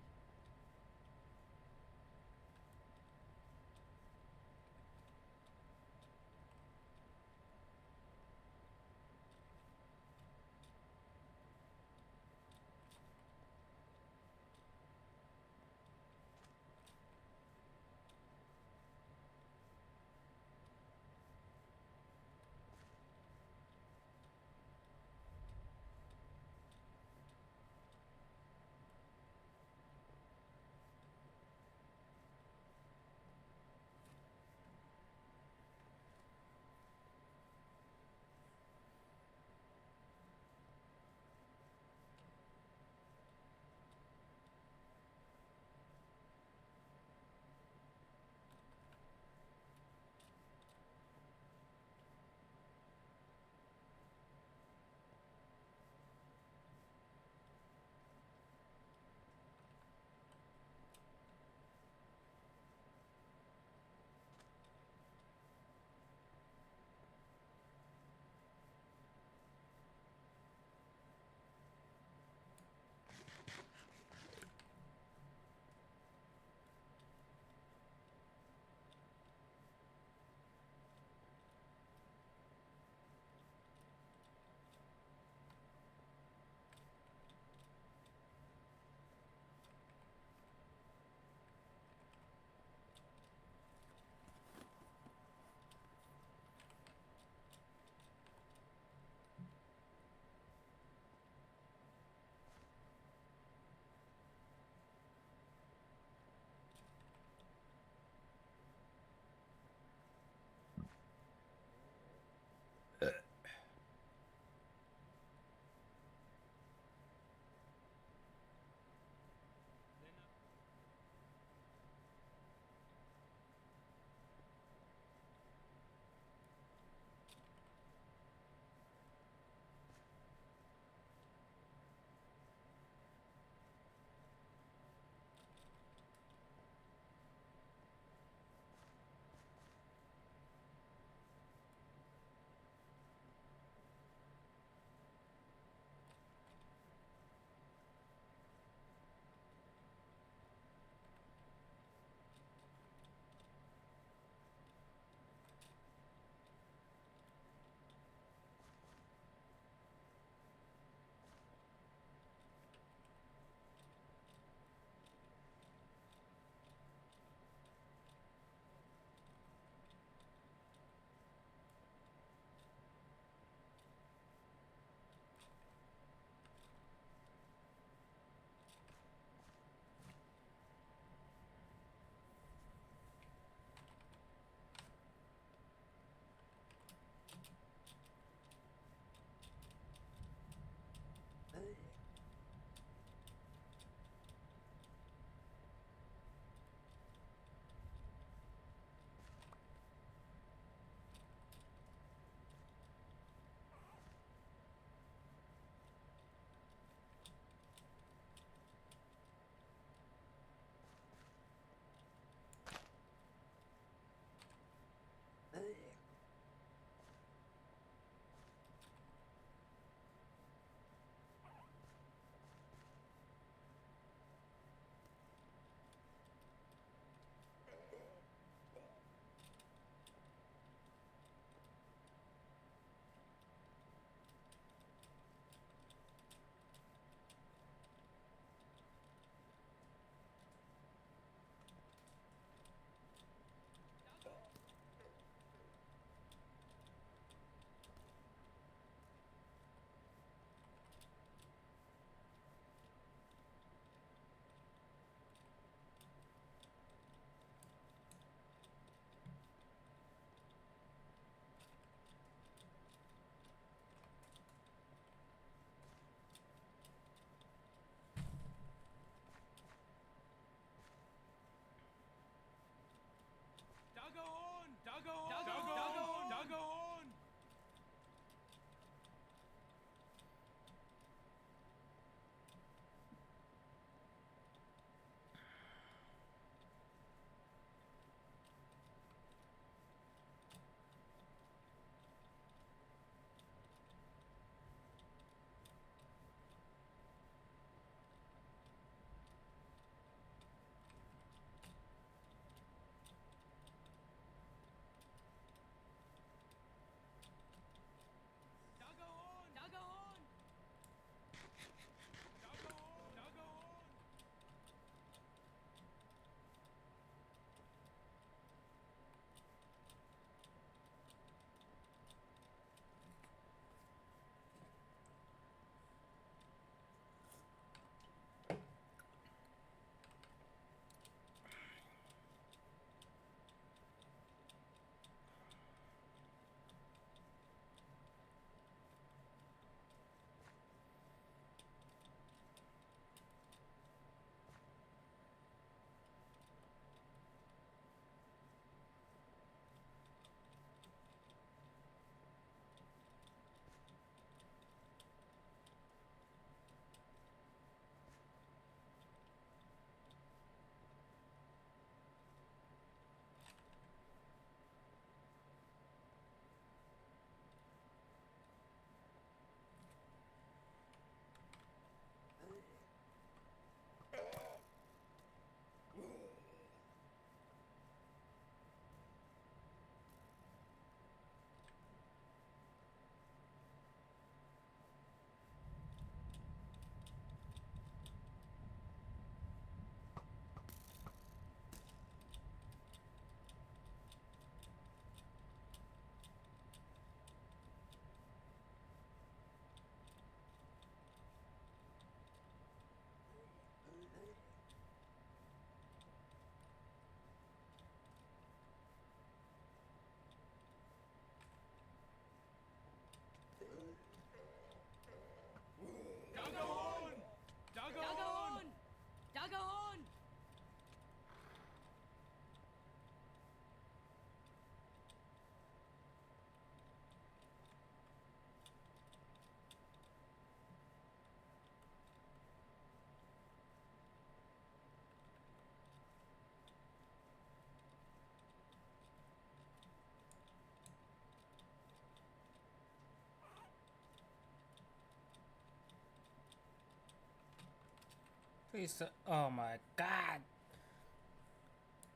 Please. Oh my god.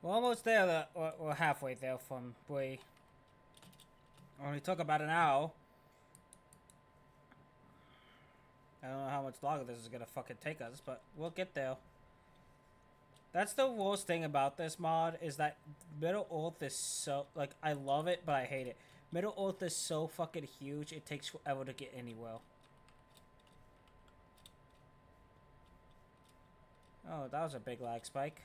We're almost there. We're halfway there from Bree. Only took about an hour. I don't know how much longer this is gonna fucking take us, but we'll get there. That's the worst thing about this mod, is that Middle Earth is so, like, I love it, but I hate it. Middle Earth is so fucking huge, it takes forever to get anywhere. Oh, that was a big lag spike.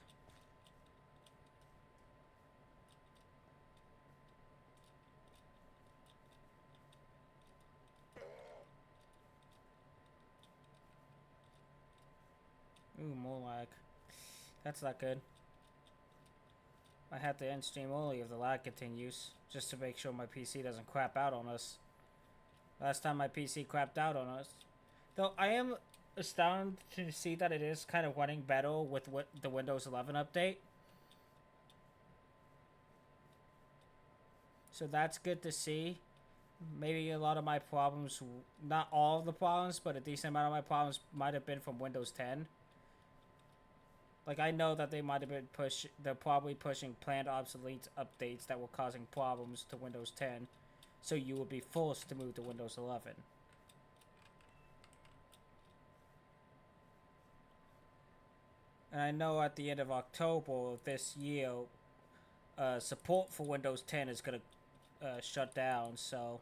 Ooh, more lag. That's not good. I have to end stream early if the lag continues, just to make sure my PC doesn't crap out on us. Last time my PC crapped out on us. Though I am astounded to see that it is kind of running better with the Windows 11 update. So that's good to see. Maybe a lot of my problems, not all of the problems, but a decent amount of my problems might have been from Windows 10. Like, I know that they might have been they're probably pushing planned obsolete updates that were causing problems to Windows 10, so you will be forced to move to Windows 11. And I know at the end of October of this year, support for Windows 10 is going to shut down, so...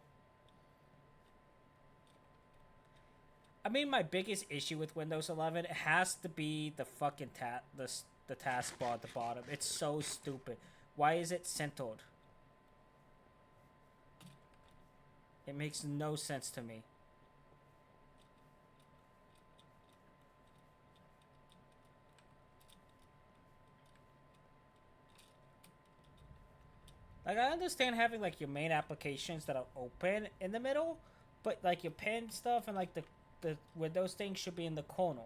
I mean, my biggest issue with Windows 11 has to be the fucking the taskbar at the bottom. It's so stupid. Why is it centered? It makes no sense to me. Like, I understand having, like, your main applications that are open in the middle, but, like, your pen stuff and, like, the Windows thing should be in the corner.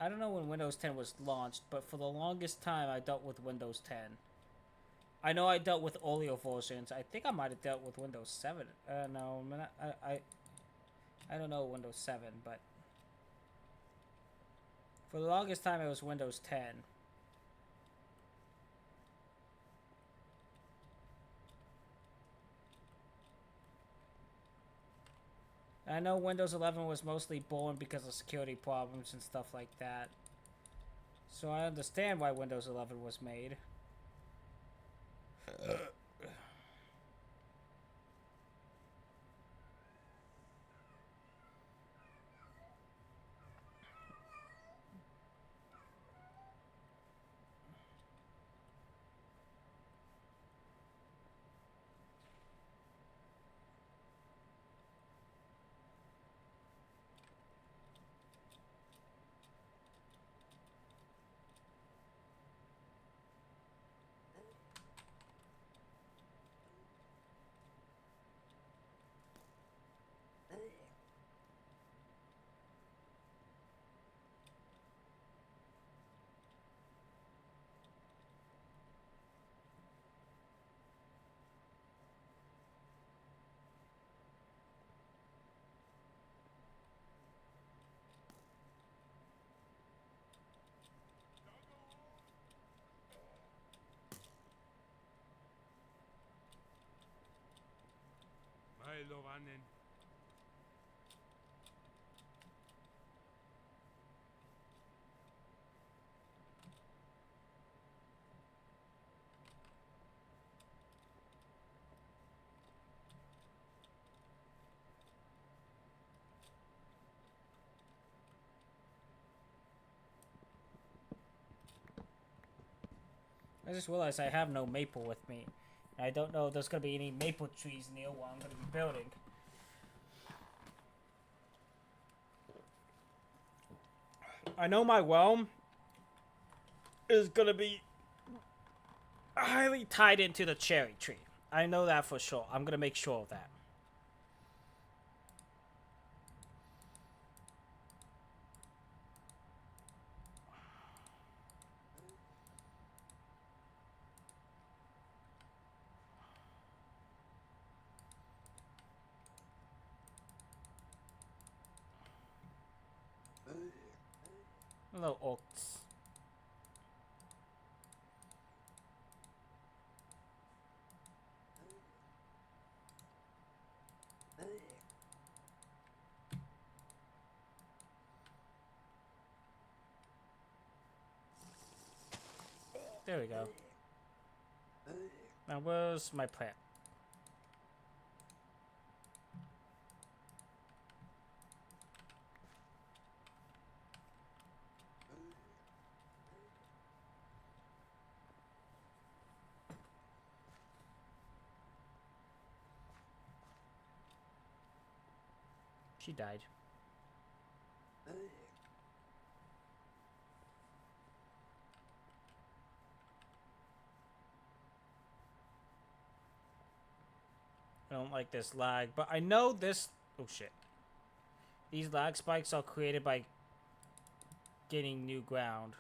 I don't know when Windows 10 was launched, but for the longest time I dealt with Windows 10. I know I dealt with earlier versions. I think I might have dealt with Windows 7. No, I don't know Windows 7, but for the longest time it was Windows 10. I know Windows 11 was mostly born because of security problems and stuff like that. So I understand why Windows 11 was made. I just realized I have no maple with me. I don't know if there's going to be any maple trees near where I'm going to be building. I know my realm is going to be highly tied into the cherry tree. I know that for sure. I'm going to make sure of that. Hello, orcs. There we go. Now where's my plant? She died. I don't like this lag, but I know this... Oh shit. These lag spikes are created by getting new ground.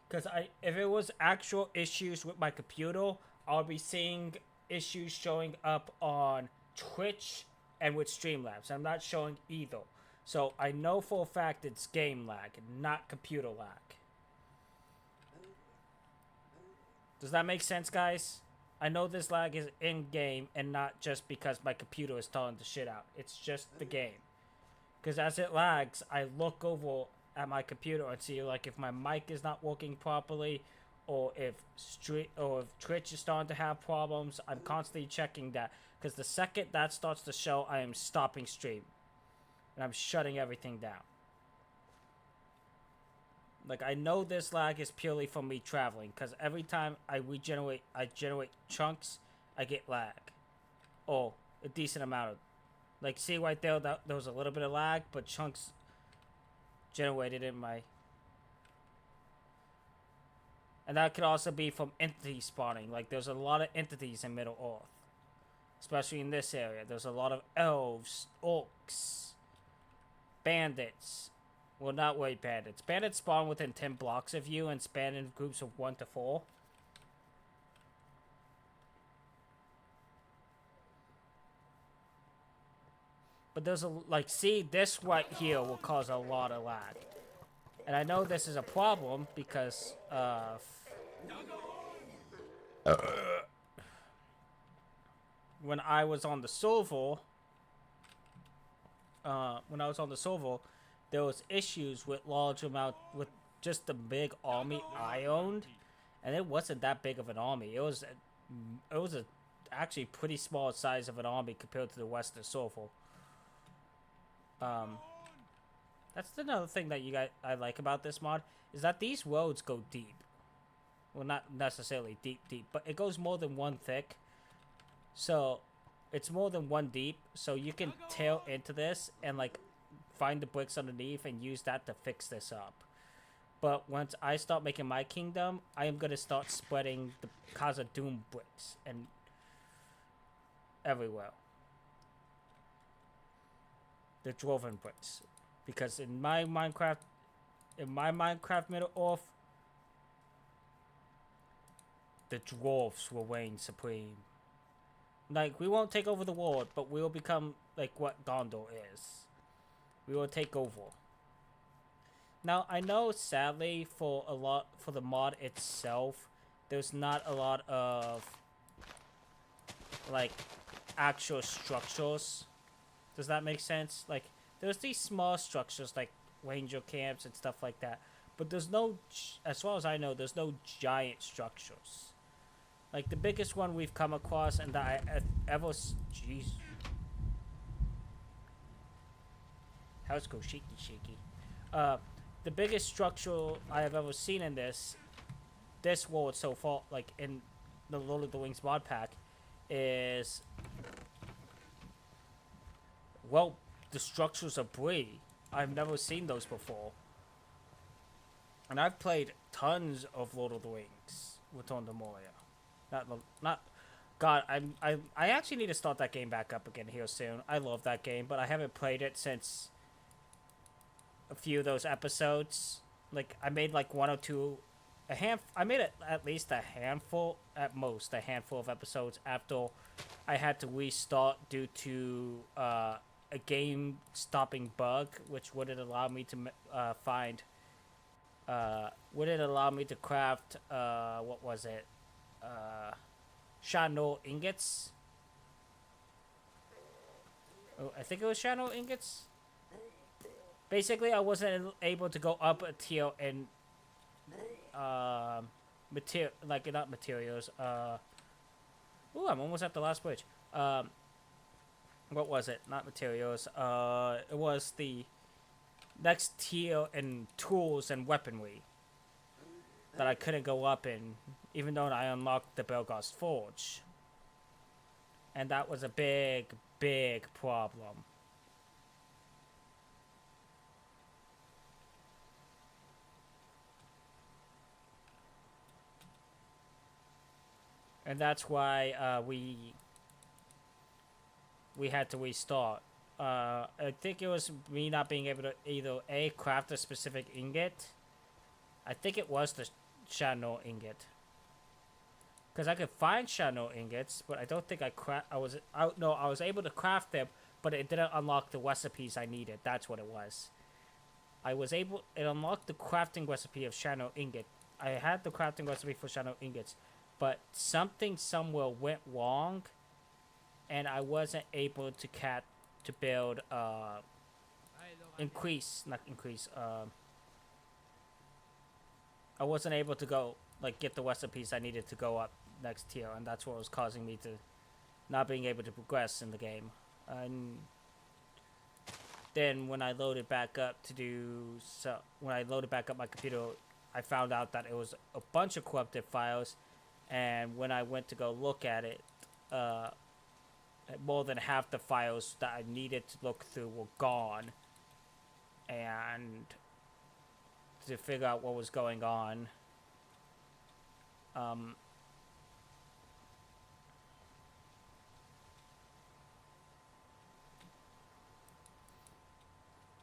Because if it was actual issues with my computer, I'll be seeing issues showing up on Twitch and with Streamlabs. I'm not showing either. So I know for a fact it's game lag, not computer lag. Does that make sense, guys? I know this lag is in-game and not just because my computer is telling the shit out. It's just the game. Because as it lags, I look over at my computer and see like if my mic is not working properly, or if Twitch is starting to have problems. I'm constantly checking that, because the second that starts to show, I am stopping stream and I'm shutting everything down. Like, I know this lag is purely from me traveling, because every time I generate chunks, I get lag, or a decent amount of, like, see right there, that there was a little bit of lag, but chunks generated in my... And that could also be from entity spawning. Like, there's a lot of entities in Middle Earth, especially in this area. There's a lot of elves, orcs, bandits. Well, not really bandits. Bandits spawn within 10 blocks of you and span in groups of 1 to 4. But there's a, like, see, this right here will cause a lot of lag. And I know this is a problem because when I was on the server, there was issues with with just the big army I owned, and it wasn't that big of an army. It was a actually pretty small size of an army compared to the Western server. That's another thing that I like about this mod, is that these roads go deep. Well, not necessarily deep, but it goes more than one thick. So it's more than one deep, so you can tail into this and like find the bricks underneath and use that to fix this up. But once I start making my kingdom, I am going to start spreading the Casa Doom bricks and everywhere. The dwarven bricks. Because in my Minecraft Middle Earth, the dwarves will reign supreme. Like, we won't take over the world, but we will become like what Gondor is. We will take over. Now, I know, sadly, for the mod itself, there's not a lot of like actual structures. Does that make sense? Like, there's these small structures like ranger camps and stuff like that, but there's no, as far as I know, there's no giant structures. Like, the biggest one we've come across and that I ever... Jeez. House go shaky shaky. The biggest structure I have ever seen in this world so far, like in the Lord of the Rings mod pack, is... Well, the structures of Bree. I've never seen those before. And I've played tons of Lord of the Rings with Return to Moria. Not, God, I actually need to start that game back up again here soon. I love that game, but I haven't played it since a few of those episodes. Like, I made like one or two, I made it at least a handful, at most a handful of episodes after I had to restart due to a game stopping bug, which wouldn't allow me to find wouldn't allow me to craft what was it? Channel ingots. Oh, I think it was channel ingots. Basically, I wasn't able to go up a tier in material, like not materials. Ooh, I'm almost at the last bridge. What was it? Not materials. It was the next tier in tools and weaponry that I couldn't go up in, even though I unlocked the Belgos Forge. And that was a big, big problem. And that's why we had to restart. I think it was me not being able to either A, craft a specific ingot. I think it was the channel ingot. Because I could find channel ingots, but I don't think I was able to craft them, but it didn't unlock the recipes I needed. That's what it was. It unlocked the crafting recipe of channel ingot. I had the crafting recipe for channel ingots, but something somewhere went wrong, and I wasn't able to build I wasn't able to go get the recipes I needed to go up next tier, and that's what was causing me to not being able to progress in the game. And then when I loaded back up my computer, I found out that it was a bunch of corrupted files, and when I went to go look at it, more than half the files that I needed to look through were gone. And to figure out what was going on,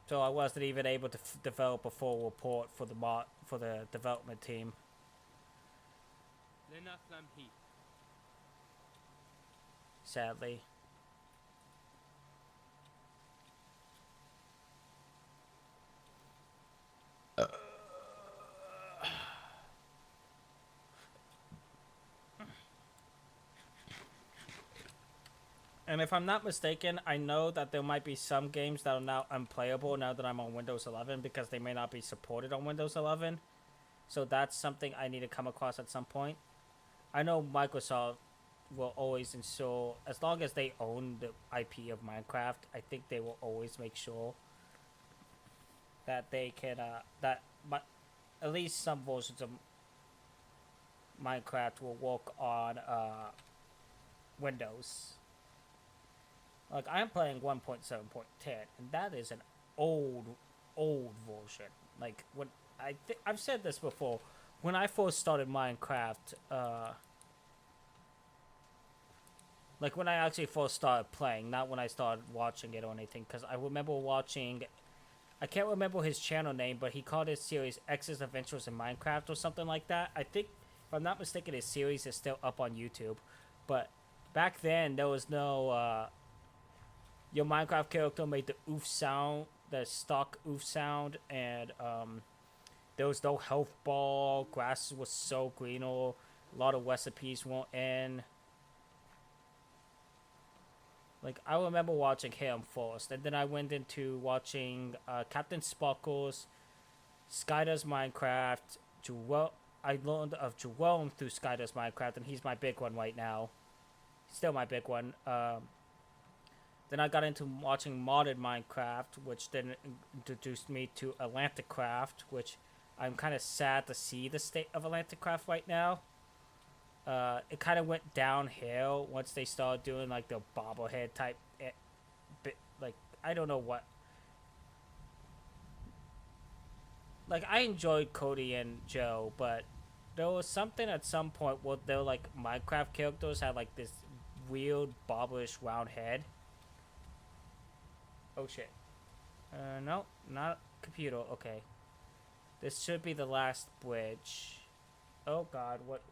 so I wasn't even able to develop a full report for the development team. Sadly. And if I'm not mistaken, I know that there might be some games that are now unplayable now that I'm on Windows 11 because they may not be supported on Windows 11. So that's something I need to come across at some point. I know Microsoft will always ensure, as long as they own the IP of Minecraft, I think they will always make sure that they can, at least some versions of Minecraft will work on Windows. Like, I'm playing 1.7.10, and that is an old version. Like, when I've said this before, when I first started Minecraft, like when I actually first started playing, not when I started watching it or anything, because I remember watching, I can't remember his channel name, but he called his series X's Adventures in Minecraft or something like that. I think, if I'm not mistaken, his series is still up on YouTube, but back then, there was no, your Minecraft character made the oof sound, the stock oof sound, and there was no health bar, grass was so green, or a lot of recipes weren't in. Like, I remember watching him first, and then I went into watching Captain Sparkles, Skydoes Minecraft, I learned of Jerome through Skydoes Minecraft, and he's my big one right now. Still my big one. Then I got into watching Modded Minecraft, which then introduced me to Atlanticraft, which I'm kind of sad to see the state of Atlanticraft right now. It kind of went downhill once they started doing like the bobblehead type bit. Like, I don't know what. Like, I enjoyed Cody and Joe, but there was something at some point where they were like Minecraft characters had like this weird bobbleish round head. Oh shit. No, not computer. Okay. This should be the last bridge. Oh god, what?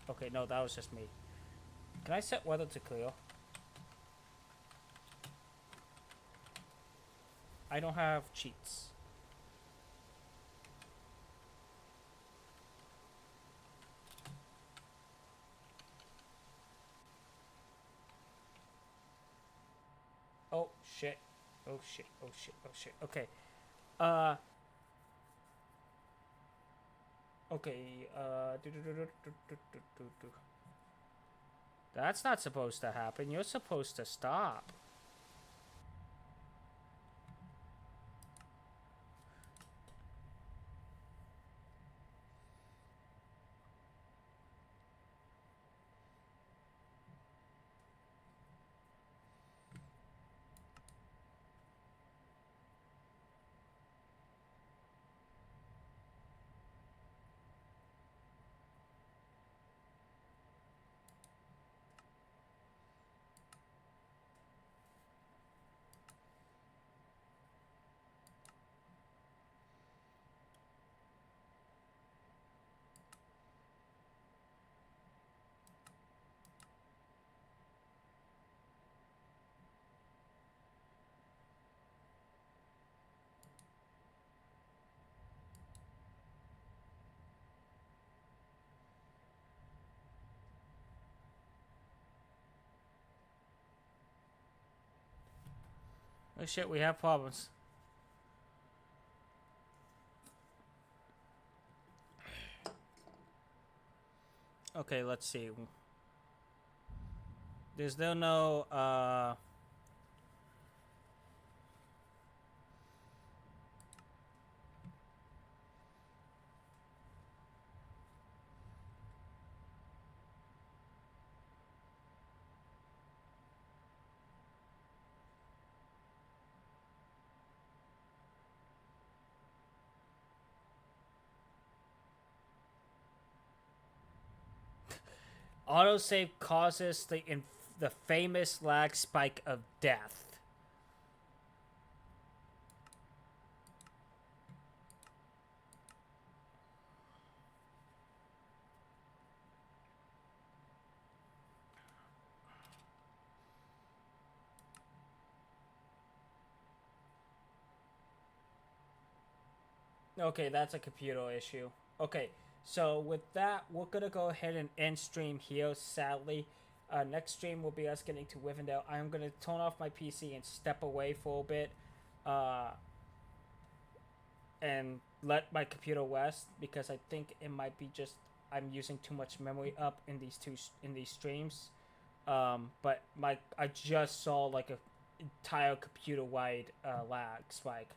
Okay, no, that was just me. Can I set weather to clear? I don't have cheats. Oh shit. Oh shit. Oh shit. Oh shit. Okay. Uh. Okay. That's not supposed to happen. You're supposed to stop. Oh shit, we have problems. Okay, let's see. There's still no, autosave causes the famous lag spike of death. Okay, that's a computer issue. Okay, so with that, we're gonna go ahead and end stream here, sadly. Next stream will be us getting to Wivendell. I'm gonna turn off my PC and step away for a bit, uh, and let my computer rest because I think it might be just I'm using too much memory up in these streams. But I just saw like a entire computer wide lag spike,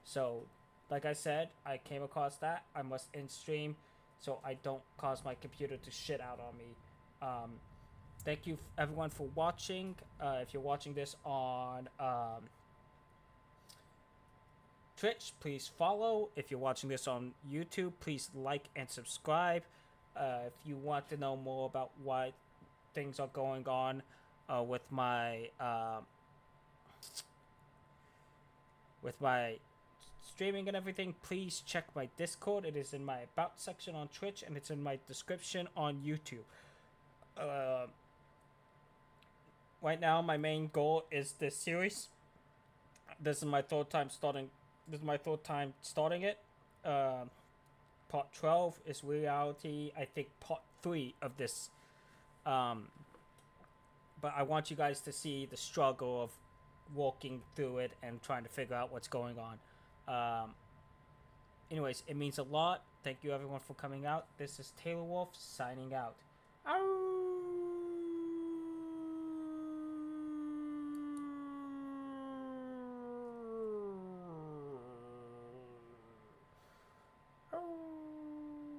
so like I said, I came across that. I must end stream so I don't cause my computer to shit out on me. Thank you everyone for watching. If you're watching this on Twitch, please follow. If you're watching this on YouTube, please like and subscribe. If you want to know more about what things are going on with my streaming and everything, please check my Discord. It is in my about section on Twitch and it's in my description on YouTube. Right now, my main goal is this series. This is my third time starting. This is my third time starting it. Part 12 is reality. I think part 3 of this. But I want you guys to see the struggle of walking through it and trying to figure out what's going on. Anyways, it means a lot. Thank you everyone for coming out. This is Taylor Wolf signing out. Ow!